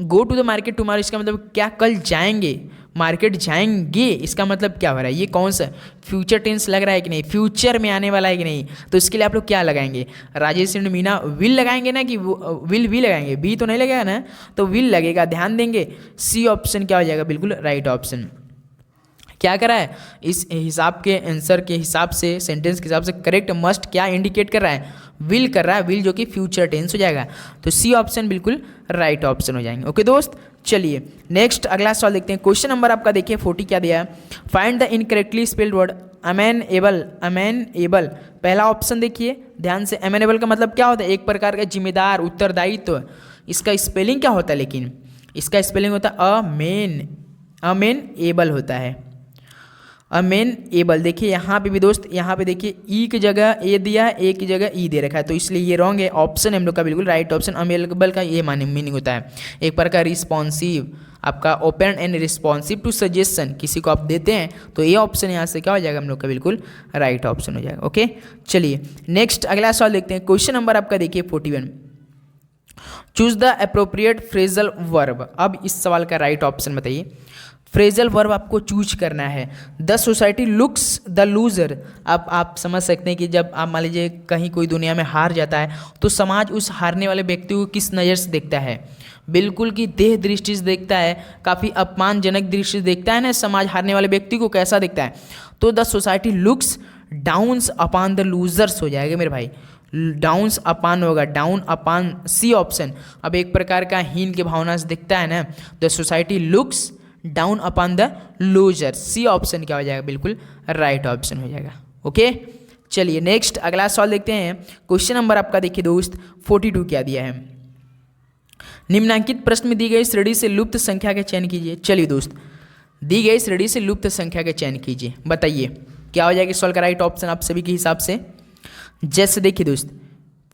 go to the market tomorrow, इसका मतलब क्या कल जाएंगे, मार्केट जाएंगे, इसका मतलब क्या हो रहा है, ये कौन सा फ्यूचर टेंस लग रहा है कि नहीं, फ्यूचर में आने वाला है कि नहीं। तो इसके लिए आप लोग क्या लगाएंगे, राजेश एंड मीना विल लगाएंगे ना, कि विल भी लगाएंगे, बी तो नहीं लगेगा ना, तो विल लगेगा, ध्यान देंगे। सी ऑप्शन क्या हो जाएगा, बिल्कुल राइट ऑप्शन। क्या करा है, इस हिसाब के आंसर के हिसाब से, सेंटेंस के हिसाब से करेक्ट मस्ट क्या इंडिकेट कर रहा है, विल कर रहा है, विल जो कि फ्यूचर टेंस हो जाएगा। तो सी ऑप्शन बिल्कुल राइट ऑप्शन हो जाएंगे। ओके दोस्त चलिए नेक्स्ट अगला सवाल देखते हैं। क्वेश्चन नंबर आपका देखिए 40 क्या दिया है, find the incorrectly spelled word अमेनेबल। अमेनेबल पहला ऑप्शन देखिए ध्यान से, अमेनेबल का मतलब क्या होता है, एक प्रकार का जिम्मेदार, उत्तरदायित्व। इसका स्पेलिंग क्या होता है, लेकिन इसका स्पेलिंग होता है अमेनेबल होता है, अमेनेबल। देखिए यहाँ पे भी दोस्त, यहाँ पे देखिए ई की जगह ए दिया है, ए की जगह ई दे रखा है, तो इसलिए ये रॉन्ग है। ऑप्शन हम लोग का बिल्कुल राइट ऑप्शन अमेनेबल का ये मीनिंग होता है, एक प्रकार रिस्पॉन्सिव, आपका open and responsive to suggestion, किसी को आप देते हैं तो ये ऑप्शन यहाँ से क्या हो जाएगा, हम लोग का बिल्कुल राइट ऑप्शन हो जाएगा। ओके चलिए नेक्स्ट अगला सवाल देखते हैं। क्वेश्चन नंबर आपका देखिए 41, choose the appropriate phrasal verb. अब इस सवाल का राइट ऑप्शन बताइए। फ्रेजल वर्ब आपको चूज करना है। The society looks the loser. अब आप समझ सकते हैं कि जब आप मान लीजिए कहीं कोई दुनिया में हार जाता है तो समाज उस हारने वाले व्यक्ति को किस नज़र से देखता है? बिल्कुल कि देह दृष्टि से देखता है, काफ़ी अपमानजनक दृष्टि से देखता है ना। समाज हारने वाले व्यक्ति को कैसा देखता है? तो the society looks downs upon the losers हो जाएगा मेरे भाई। डाउन्स अपान होगा, डाउन अपान, सी ऑप्शन। अब एक प्रकार का हीन की भावना से दिखता है ना। The society looks down upon the loser, C option क्या हो जाएगा? बिल्कुल राइट ऑप्शन हो जाएगा। ओके, चलिए नेक्स्ट अगला सवाल देखते हैं। क्वेश्चन नंबर आपका देखिए दोस्त 42 क्या दिया है। निम्नांकित प्रश्न में दी गई श्रेणी से लुप्त संख्या का चयन कीजिए। चलिए दोस्त, दी गई श्रेणी से लुप्त संख्या का चयन कीजिए, बताइए क्या हो जाएगा सवाल का राइट ऑप्शन आप सभी के हिसाब से। जैसे देखिए दोस्त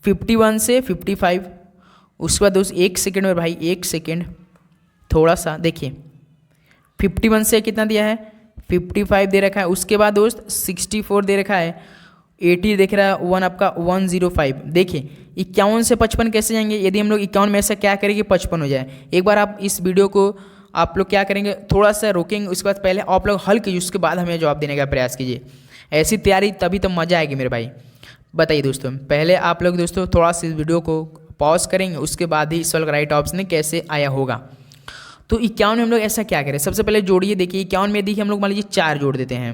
51 से 55, उसके बाद दोस्त 1 सेकेंड में भाई, 1 सेकेंड थोड़ा सा देखिए, 51 से कितना दिया है? 55 दे रखा है। उसके बाद दोस्त 64 दे रखा है, 80 देख रहा है, 1 आपका 105। देखिए 51 से 55 कैसे जाएंगे? यदि हम लोग 51 में ऐसा क्या करेंगे 55 हो जाए। एक बार आप इस वीडियो को आप लोग क्या करेंगे, थोड़ा सा रोकेंगे, उसके बाद पहले आप लोग हल कीजिए, उसके बाद हमें जवाब देने का प्रयास कीजिए। ऐसी तैयारी तभी तो मज़ा आएगी मेरे भाई। बताइए दोस्तों, पहले आप लोग दोस्तों थोड़ा सा इस वीडियो को पॉज करेंगे, उसके बाद ही इस वाला राइट ऑप्शन कैसे आया होगा। तो 51 में हम लोग ऐसा क्या करें? सबसे पहले जोड़िए। देखिए 51 में देखिए हम लोग मान लीजिए 4 जोड़ देते हैं,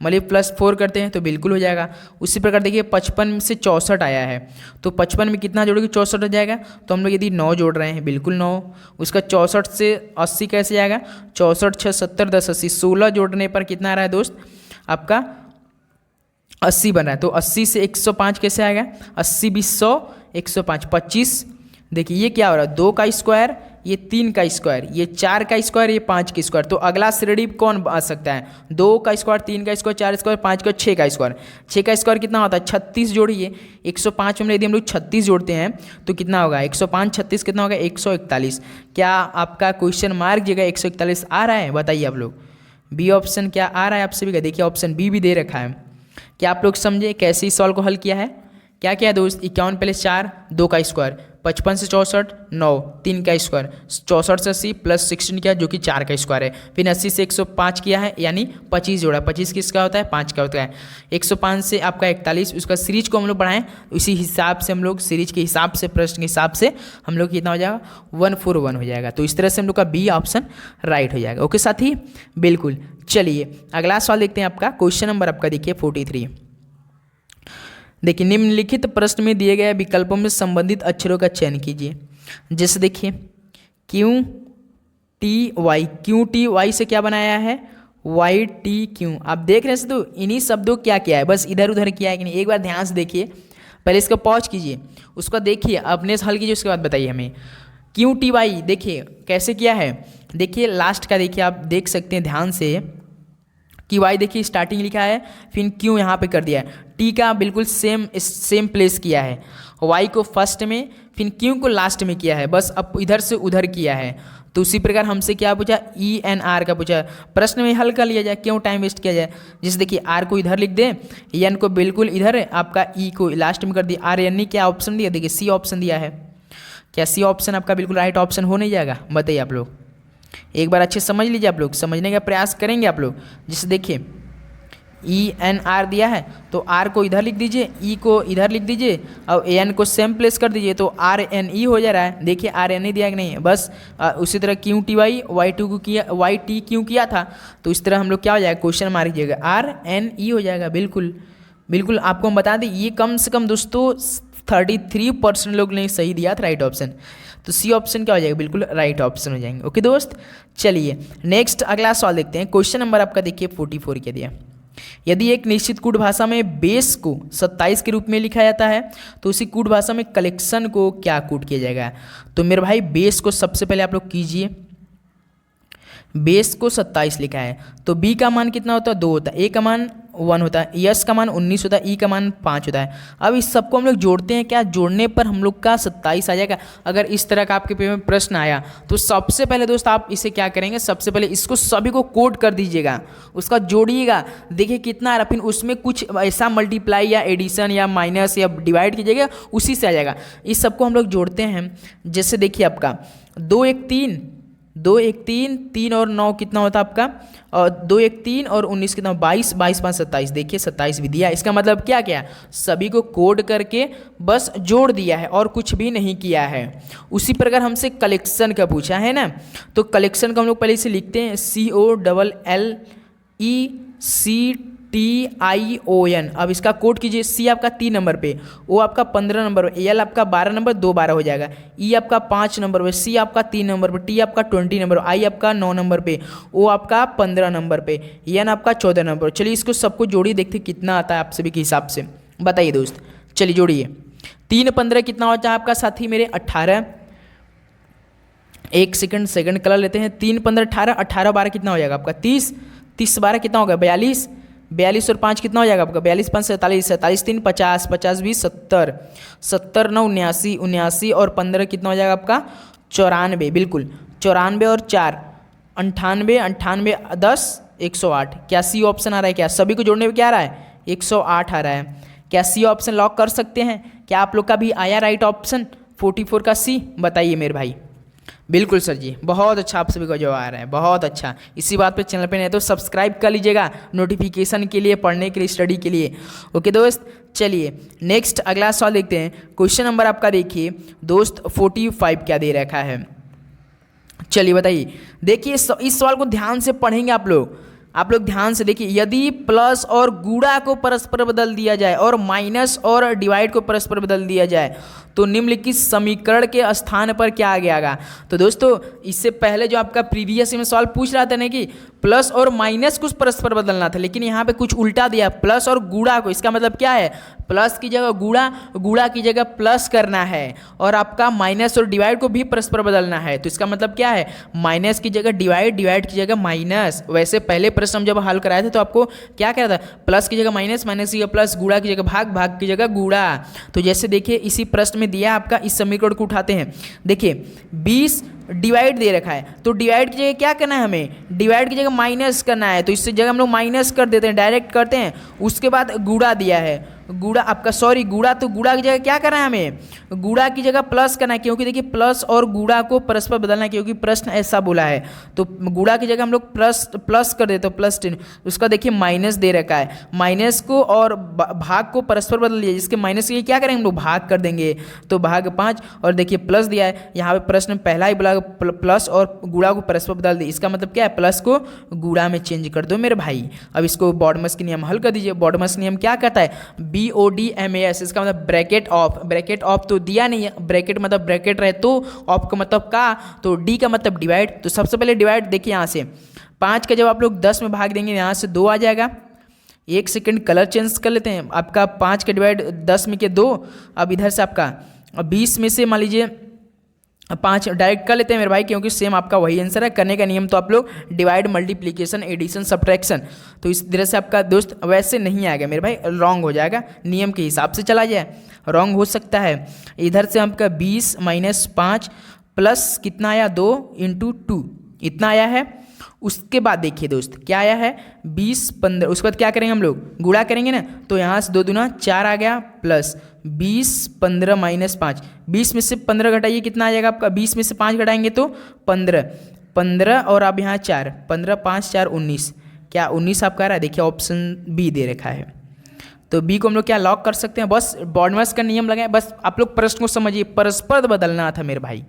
मान लीजिए +4 करते हैं तो बिल्कुल हो जाएगा। उसी प्रकार देखिए 55 से 64 आया है, तो 55 में कितना जोड़ोगे? 64 हो जाएगा। तो हम लोग यदि 9 जोड़ रहे हैं, बिल्कुल 9। उसका 64 से 80 कैसे जाएगा? 64 6 70 10 80, 16 जोड़ने पर कितना आ रहा है दोस्त? आपका 80 बन रहा है। तो 80 से 105 कैसे आएगा? 80 20 100 105 25। देखिए ये क्या हो रहा है? 2 का स्क्वायर, ये 3 का स्क्वायर, ये 4 का स्क्वायर, ये 5 का स्क्वायर। तो अगला श्रेणी कौन आ सकता है? 2 का स्क्वायर, 3 का स्क्वायर, 4 स्क्वायर, 5 का, 6 का स्क्वायर। 6 का स्क्वायर कितना होता है? 36 जोड़िए। 105 में यदि हम लोग 36 जोड़ते हैं तो कितना होगा? 105 36 कितना होगा? 141। क्या आपका क्वेश्चन मार्क जगह 141 आ रहा है? बताइए आप लोग। बी ऑप्शन क्या आ रहा है आप सभी का? देखिए ऑप्शन बी भी दे रखा है। क्या आप लोग समझे कैसे इस सवाल को हल किया है? क्या क्या है दोस्त? 51 प्लस 4 2 का स्क्वायर, 55 से 64 9 3 का स्क्वायर, 64 से 80 प्लस 16 किया जो कि 4 का स्क्वायर है। फिर 80 से 105 किया है, यानी 25 जोड़ा। 25 किसका होता है? 5 का होता है। 105 से आपका 41, उसका सीरीज को हम लोग बढ़ाएं, उसी हिसाब से हम लोग सीरीज के हिसाब से, प्रश्न के हिसाब से हम लोग कितना हो जाएगा? 141 हो जाएगा। तो इस तरह से हम लोग का बी ऑप्शन राइट हो जाएगा। ओके साथी, बिल्कुल। चलिए अगला सवाल देखते हैं आपका। क्वेश्चन नंबर आपका देखिए 43। देखिए निम्नलिखित प्रश्न में दिए गए विकल्पों में संबंधित अक्षरों का चयन कीजिए। जैसे देखिए Q T Y, Q T Y से क्या बनाया है? Y T Q. आप देख रहे हैं तो इन्हीं शब्दों क्या किया है, बस इधर उधर किया है कि नहीं? एक बार ध्यान से देखिए, पहले इसका पॉज कीजिए, उसको देखिए, अपने से हल कीजिए, उसके बाद बताइए हमें। क्यू टी वाई देखिए कैसे किया है। देखिए लास्ट का देखिए, आप देख सकते हैं ध्यान से कि वाई देखिए स्टार्टिंग लिखा है, फिर क्यू यहाँ पे कर दिया है। टी का बिल्कुल सेम प्लेस किया है, वाई को फर्स्ट में फिर क्यू को लास्ट में किया है, बस अब इधर से उधर किया है। तो उसी प्रकार हमसे क्या पूछा? ई एन आर का पूछा। प्रश्न में हल कर लिया जाए, क्यों टाइम वेस्ट किया जाए। जैसे देखिए आर को इधर लिख दे, एन को बिल्कुल इधर, आपका ई को लास्ट में कर दिया। आर एन क्या ऑप्शन दिया? देखिए सी ऑप्शन दिया है। क्या सी ऑप्शन आपका बिल्कुल राइट ऑप्शन हो नहीं जाएगा? बताइए आप लोग, एक बार अच्छे समझ लीजिए, आप लोग समझने का प्रयास करेंगे आप लोग। जैसे देखिए ई एन आर दिया है तो आर को इधर लिख दीजिए, ई को इधर लिख दीजिए और ए एन को सेम प्लेस कर दीजिए, तो आर एन ई हो जा रहा है। देखिए आर एन ई दिया कि नहीं है, बस उसी तरह Q T Y, Y two को किया, वाई टी क्यू किया था, तो इस तरह हम लोग क्या हो जाएगा? क्वेश्चन मार्क कीजिएगा, आर एन ई हो जाएगा। बिल्कुल बिल्कुल, आपको हम बता दें ये कम से कम दोस्तों 33% लोग ने सही दिया था राइट ऑप्शन। तो सी ऑप्शन क्या हो जाएगा? बिल्कुल राइट ऑप्शन हो जाएंगे। ओके दोस्त, चलिए नेक्स्ट अगला सवाल देखते हैं। क्वेश्चन नंबर आपका देखिए 44 क्या दिया। यदि एक निश्चित कूट भाषा में बेस को 27 के रूप में लिखा जाता है तो उसी कूट भाषा में कलेक्शन को क्या कूट किया जाएगा? तो मेरे भाई बेस को सबसे पहले आप लोग कीजिए, बेस को 27 लिखा है तो बी का मान कितना होता है? 2 होता है। ए का मान 1 होता है, यस का मान 19 होता है, ई का मान 5 होता है। अब इस सबको हम लोग जोड़ते हैं, क्या जोड़ने पर हम लोग का 27 आ जाएगा। अगर इस तरह का आपके पेपर में प्रश्न आया तो सबसे पहले दोस्त आप इसे क्या करेंगे, सबसे पहले इसको सभी को कोड कर दीजिएगा, उसका जोड़िएगा, देखिए कितना आ रहा, फिर उसमें कुछ ऐसा मल्टीप्लाई या एडिशन या माइनस या डिवाइड कीजिएगा, उसी से आ जाएगा। इस सबको हम लोग जोड़ते हैं, जैसे देखिए आपका 2 1 3, 2 1 3, 3 और 9 कितना होता है आपका, और 2 1 3 और 19 कितना, 22, 22 5 27, देखिए 27 भी दिया। इसका मतलब क्या क्या, सभी को कोड करके बस जोड़ दिया है और कुछ भी नहीं किया है। उसी प्रकार हमसे कलेक्शन का पूछा है ना, तो कलेक्शन को हम लोग पहले इसे लिखते हैं COLLECTION। अब इसका कोड कीजिए, C आपका 3 नंबर पे, O आपका 15 नंबर पे, L आपका 12 नंबर, 2 12 हो जाएगा, E आपका 5 नंबर पे, C आपका 3 नंबर पे, T आपका 20 नंबर, I आपका 9 नंबर पे, O आपका 15 नंबर पे, N आपका 14 नंबर। चलिए इसको सबको जोड़िए, देखते कितना आता है आप सभी के हिसाब से, बताइए दोस्त। चलिए जोड़िए, 3 15 कितना होता है आपका साथी मेरे, 18। एक सेकंड कलर लेते हैं, 3 15 18, 18 12 कितना हो जाएगा आपका 30, 30 12 कितना होगा 42, 42 और 5 कितना हो जाएगा आपका 42 5 47, 47 3 50, 50 20 70, 70 9 79, 79 और 15 कितना हो जाएगा आपका 94, बिल्कुल 94 और 4 98, 98 10 108। क्या सी ऑप्शन आ रहा है, क्या सभी को जोड़ने में क्या आ रहा है 108 आ रहा है। क्या सी ऑप्शन लॉक कर सकते हैं, क्या आप लोग का भी आया राइट ऑप्शन 44 का सी, बताइए मेरे भाई। बिल्कुल सर जी, बहुत अच्छा आप सभी को जो आ रहा है, बहुत अच्छा। इसी बात पे चैनल पे नहीं तो सब्सक्राइब कर लीजिएगा नोटिफिकेशन के लिए, पढ़ने के लिए, स्टडी के लिए। ओके दोस्त, चलिए नेक्स्ट अगला सवाल देखते हैं। क्वेश्चन नंबर आपका देखिए दोस्त 45 क्या दे रखा है, चलिए बताइए। देखिए इस सवाल को ध्यान से पढ़ेंगे आप लोग ध्यान से देखिए। यदि प्लस और गुणा को परस्पर बदल दिया जाए और माइनस और डिवाइड को परस्पर बदल दिया जाए तो निम्नलिखित समीकरण के स्थान पर क्या आ गया। तो दोस्तों इससे पहले जो आपका प्रीवियस में सवाल पूछ रहा था ना कि प्लस और माइनस को परस्पर बदलना था, लेकिन यहाँ पे कुछ उल्टा दिया, प्लस और गुणा को। इसका मतलब क्या है, प्लस की जगह गुणा, गुणा की जगह प्लस करना है, और आपका माइनस और डिवाइड को भी परस्पर बदलना है। तो इसका मतलब क्या है, माइनस की जगह डिवाइड, डिवाइड की जगह माइनस। वैसे पहले प्रश्न हम जब हल कराए थे तो आपको क्या कह रहा था, प्लस की जगह माइनस, माइनस की जगह प्लस, गुणा की जगह भाग, भाग की जगह गुणा। तो जैसे देखिए इसी प्रश्न में दिया आपका, इस समीकरण को उठाते हैं। देखिए 20 डिवाइड दे रखा है, तो डिवाइड की जगह क्या करना है, हमें डिवाइड की जगह माइनस करना है। तो इससे जगह हम लोग माइनस कर देते हैं, डायरेक्ट करते हैं। उसके बाद गुणा दिया है, गुणा आपका गुणा, तो गुणा की जगह क्या करना है, हमें गुणा की जगह प्लस करना है, क्योंकि देखिए प्लस और गुणा को परस्पर बदलना है, क्योंकि प्रश्न ऐसा बोला है। तो गुणा की जगह हम लोग प्लस कर देते हैं, प्लस 10। उसका देखिए माइनस दे रखा है, माइनस को और भाग को परस्पर बदल दिया, जिसके माइनस के क्या करेंगे हम लोग, भाग कर देंगे, तो भाग 5। और देखिए प्लस दिया है, यहाँ पे प्रश्न पहला ही बोला प्लस और गुणा को परस्पर बदल दी। इसका मतलब क्या है, प्लस को गुणा में चेंज कर दो मेरे भाई। अब इसको बॉडमस के नियम हल कर दीजिए। बॉडमस नियम क्या कहता है, BODMAS, इसका मतलब ब्रैकेट ऑफ। ब्रैकेट ऑफ तो दिया नहीं है, ब्रैकेट मतलब ब्रैकेट रहे तो, ऑफ का मतलब का, तो डी का मतलब डिवाइड। तो सबसे पहले डिवाइड देखिए, यहाँ से 5 का जब आप लोग 10 में भाग देंगे, यहाँ से 2 आ जाएगा। एक सेकंड कलर चेंज कर लेते हैं। आपका 5 का डिवाइड 10 में के 2। अब इधर से आपका 20 में से मान लीजिए 5 डायरेक्ट कर लेते हैं मेरे भाई, क्योंकि सेम आपका वही आंसर है। करने का नियम तो आप लोग डिवाइड, मल्टीप्लिकेशन, एडिशन, सब्ट्रैक्शन। तो इस तरह से आपका दोस्त वैसे नहीं आएगा मेरे भाई, रॉन्ग हो जाएगा, नियम के हिसाब से चला जाए, रॉन्ग हो सकता है। इधर से आपका 20 माइनस 5 प्लस कितना आया 2 इंटू 2, इतना आया है। उसके बाद देखिए दोस्त क्या आया है 20 15, उसके बाद क्या करेंगे हम लोग, गुणा करेंगे ना, तो यहाँ से 2 दूना 4 आ गया, प्लस 20 15 माइनस 5, 20 में से 15 घटाइए, कितना आ जाएगा आपका, 20 में से 5 घटाएंगे तो 15, 15 और अब यहाँ 4, 15 5 4 19, क्या 19 आपका आ रहा है। देखिए ऑप्शन बी दे रखा है, तो बी को हम लोग क्या लॉक कर सकते हैं। बस बॉडमस का नियम लगाए, बस आप लोग प्रश्न को समझिए, परस्पर बदलना था मेरे भाई,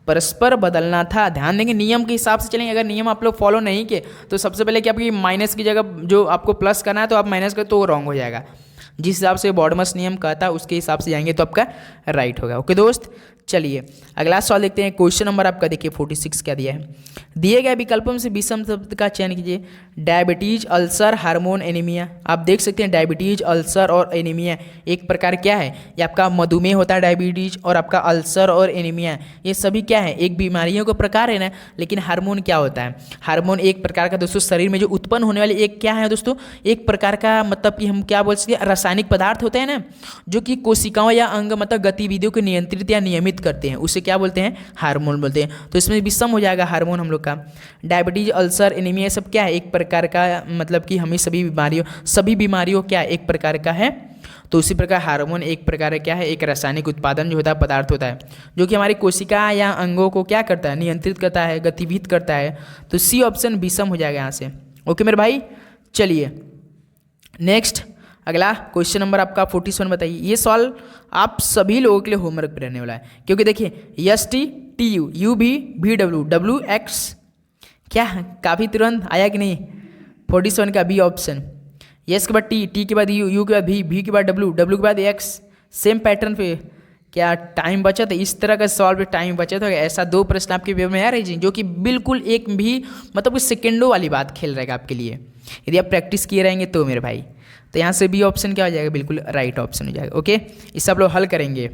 परस्पर बदलना था। ध्यान देंगे, नियम के हिसाब से चलेंगे। अगर नियम आप लोग फॉलो नहीं किए तो सबसे पहले कि आपकी माइनस की जगह जो आपको प्लस करना है तो आप माइनस कर, तो रॉन्ग हो जाएगा। जिस हिसाब से बॉडमस नियम कहता है उसके हिसाब से जाएंगे तो आपका राइट होगा। ओके दोस्त, चलिए अगला सवाल देखते हैं। क्वेश्चन नंबर आपका देखिए 46 क्या दिया है। दिए गए विकल्पों से विषम शब्द का चयन कीजिए। Diabetes, ulcer, hormone, anaemia. आप देख सकते हैं डायबिटीज, अल्सर और एनीमिया एक प्रकार क्या है, ये आपका मधुमेह होता है डायबिटीज, और आपका अल्सर और एनीमिया ये सभी क्या है, एक बीमारियों का प्रकार है ना। लेकिन हार्मोन क्या होता है, हार्मोन एक प्रकार का दोस्तों शरीर में जो उत्पन्न होने वाले एक क्या है दोस्तों, एक प्रकार का मतलब कि हम क्या बोल सकते हैं, रासायनिक पदार्थ होते हैं ना, जो कि कोशिकाओं या अंग मतलब गतिविधियों को नियंत्रित या नियमित करते हैं, उसे क्या बोलते हैं, हार्मोन बोलते हैं। तो इसमें विषम हो जाएगा हार्मोन हम लोग का। डायबिटीज, अल्सर, एनीमिया सब क्या है, एक प्रकार का मतलब कि हमें सभी बीमारियों क्या एक प्रकार का है। तो उसी प्रकार हार्मोन एक प्रकार का क्या है, एक रासायनिक उत्पादन जो होता है, पदार्थ होता है, जो कि हमारी कोशिका या अंगों को क्या करता है, नियंत्रित करता है, गतिविधित करता है। तो सी ऑप्शन विषम हो जाएगा यहाँ से। ओके मेरे भाई, चलिए नेक्स्ट अगला क्वेश्चन नंबर आपका 47 बताइए। ये सवाल आप सभी लोगों के लिए होमवर्क पे रहने वाला है, क्योंकि देखिए S T T U, you भी वी डब्ल्यू, डब्ल्यू एक्स, क्या काफ़ी तुरंत आया कि नहीं। 47 का बी ऑप्शन, यस के बाद टी, टी के बाद यू, यू के बाद भी के बाद डब्ल्यू, डब्ल्यू के बाद एक्स। सेम पैटर्न पे क्या टाइम बचत है, इस तरह का सवाल पे टाइम बचत होगा। ऐसा 2 प्रश्न आपके पेपर में आ रही जी, जो कि बिल्कुल एक भी मतलब कि सेकेंडों वाली बात खेल रहेगा आपके लिए, यदि आप प्रैक्टिस किए रहेंगे तो मेरे भाई। तो यहाँ से बी ऑप्शन क्या हो जाएगा, बिल्कुल राइट ऑप्शन हो जाएगा। ओके, इस सब लोग हल करेंगे।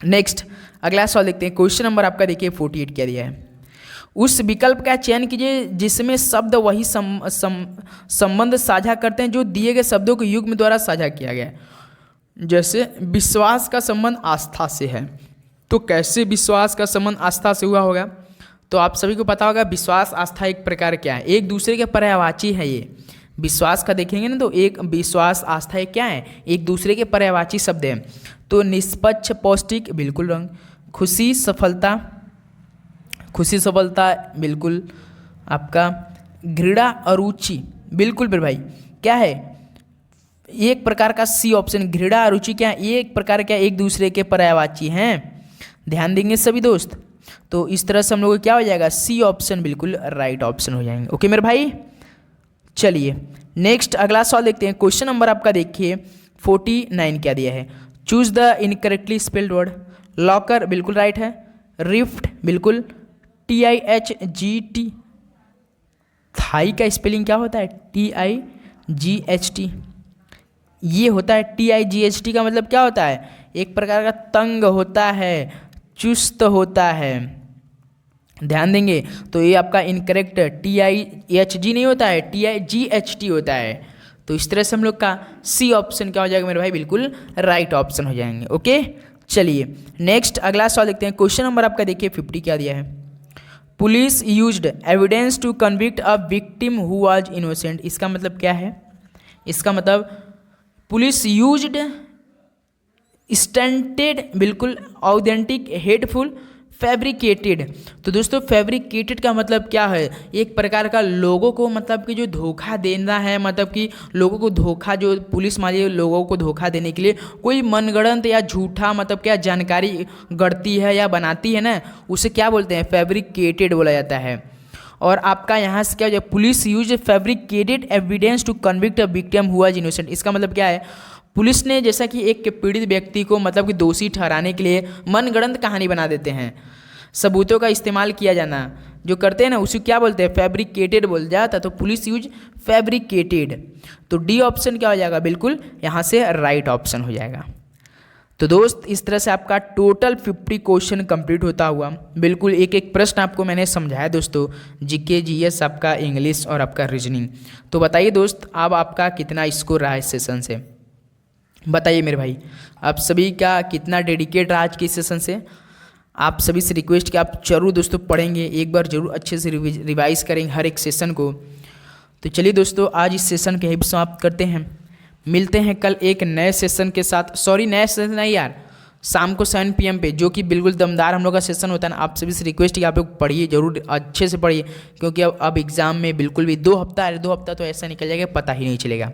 नेक्स्ट अगला सवाल देखते हैं। क्वेश्चन नंबर आपका देखिए 48 क्या दिया है। उस विकल्प का चयन कीजिए जिसमें शब्द वही संबंध साझा करते हैं जो दिए गए शब्दों के युग्म द्वारा साझा किया गया है। जैसे विश्वास का संबंध आस्था से है, तो कैसे विश्वास का संबंध आस्था से हुआ होगा। तो आप सभी को पता होगा विश्वास आस्था एक प्रकार क्या है, एक दूसरे के पर्यायवाची है। ये विश्वास का देखेंगे ना, तो एक विश्वास आस्था एक क्या है, एक दूसरे के पर्यायवाची शब्द है। तो निष्पक्ष, पौष्टिक, बिल्कुल रंग। खुशी, सफलता, खुशी सफलता बिल्कुल आपका। घृणा, अरुचि, बिल्कुल फिर भाई क्या है, एक प्रकार का सी ऑप्शन। घृणा अरुचि क्या है, एक प्रकार क्या एक दूसरे के पर्यायवाची हैं। ध्यान देंगे सभी दोस्त। तो इस तरह से हम लोग को क्या हो जाएगा, सी ऑप्शन बिल्कुल राइट ऑप्शन हो जाएंगे। ओके मेरे भाई, चलिए नेक्स्ट अगला सवाल देखते हैं। क्वेश्चन नंबर आपका देखिए 49 क्या दिया है। Choose the incorrectly spelled word. Locker बिल्कुल राइट है। रिफ्ट बिल्कुल। TIHGT, थाई का स्पेलिंग क्या होता है, TIGHT, ये होता है। TIGHT का मतलब क्या होता है, एक प्रकार का तंग होता है, चुस्त होता है। ध्यान देंगे। तो ये आपका इनकरेक्ट TIHG नहीं होता है, TIGHT होता है। तो इस तरह से हम लोग का सी ऑप्शन क्या हो जाएगा मेरे भाई, बिल्कुल राइट ऑप्शन हो जाएंगे। ओके, चलिए नेक्स्ट अगला सवाल देखते हैं। क्वेश्चन नंबर आपका देखिए 50 क्या दिया है। Police used evidence to convict a victim who was innocent. इसका मतलब क्या है, इसका मतलब पुलिस यूज्ड स्टंटेड, बिल्कुल ऑथेंटिक, हेटफुल, फैब्रिकेटेड। तो दोस्तों फैब्रिकेटेड का मतलब क्या है, एक प्रकार का लोगों को मतलब कि जो धोखा देना है, मतलब कि लोगों को धोखा, जो पुलिस माली लोगों को धोखा देने के लिए कोई मनगढ़ंत या झूठा मतलब क्या जानकारी गढ़ती है या बनाती है ना, उसे क्या बोलते हैं, फैब्रिकेटेड बोला जाता है। और आपका यहाँ से क्या हो जाए, police use fabricated evidence to convict a victim who was innocent. इसका मतलब क्या है, पुलिस ने जैसा कि एक पीड़ित व्यक्ति को मतलब कि दोषी ठहराने के लिए मनगढ़ंत कहानी बना देते हैं, सबूतों का इस्तेमाल किया जाना जो करते हैं ना, उसे क्या बोलते हैं, फैब्रिकेटेड बोल जाता। तो पुलिस यूज फैब्रिकेटेड। तो डी ऑप्शन क्या हो जाएगा, बिल्कुल यहाँ से राइट ऑप्शन हो जाएगा। तो दोस्त इस तरह से आपका टोटल 50 क्वेश्चन कंप्लीट होता हुआ, बिल्कुल एक एक प्रश्न आपको मैंने समझाया दोस्तों, जीके जीएस आपका इंग्लिश और आपका रीजनिंग। तो बताइए दोस्त अब आपका कितना स्कोर रहा इस सेशन से, बताइए मेरे भाई, आप सभी का कितना डेडिकेट रहा आज के सेशन से। आप सभी से रिक्वेस्ट कि आप जरूर दोस्तों पढ़ेंगे, एक बार जरूर अच्छे से रिवाइज करेंगे हर एक सेशन को। तो चलिए दोस्तों आज इस सेशन के ही समाप्त करते हैं, मिलते हैं कल एक नए सेशन के साथ। सॉरी नए सेशन नहीं यार, शाम को 7 PM पे, जो कि बिल्कुल दमदार हम लोग का सेशन होता है ना। आप सभी से रिक्वेस्ट है कि आप लोग पढ़िए, जरूर अच्छे से पढ़िए, क्योंकि अब एग्ज़ाम में बिल्कुल भी 2 हफ्ता है, 2 हफ्ता तो ऐसा निकल जाएगा पता ही नहीं चलेगा।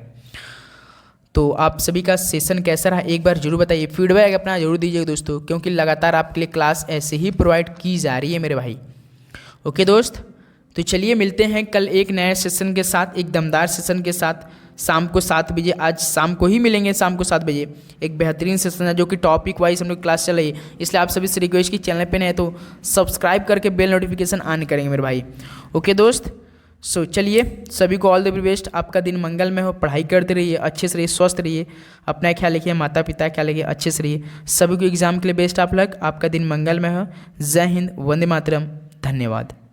तो आप सभी का सेशन कैसा रहा एक बार जरूर बताइए, फीडबैक अपना जरूर दीजिएगा दोस्तों, क्योंकि लगातार आपके लिए क्लास ऐसे ही प्रोवाइड की जा रही है मेरे भाई। ओके दोस्त, तो चलिए मिलते हैं कल एक नए सेशन के साथ, एक दमदार सेशन के साथ। शाम को 7 बजे, आज शाम को ही मिलेंगे शाम को 7 बजे। एक बेहतरीन सेशन है जो कि टॉपिक वाइज हम लोग क्लास चल रही है, इसलिए आप सभी से रिक्वेस्ट की चैनल पे नए तो सब्सक्राइब करके बेल नोटिफिकेशन ऑन करेंगे मेरे भाई। ओके दोस्त, सो चलिए सभी को ऑल द वेरी बेस्ट। आपका दिन मंगलमय हो, पढ़ाई करते रहिए, अच्छे से रहिए, स्वस्थ रहिए, अपना ख्याल रखिए, माता पिता का ख्याल रखिए, अच्छे से रहिए। सभी को एग्जाम के लिए बेस्ट ऑफ लक। आपका दिन मंगलमय हो। जय हिंद, वंदे मातरम, धन्यवाद।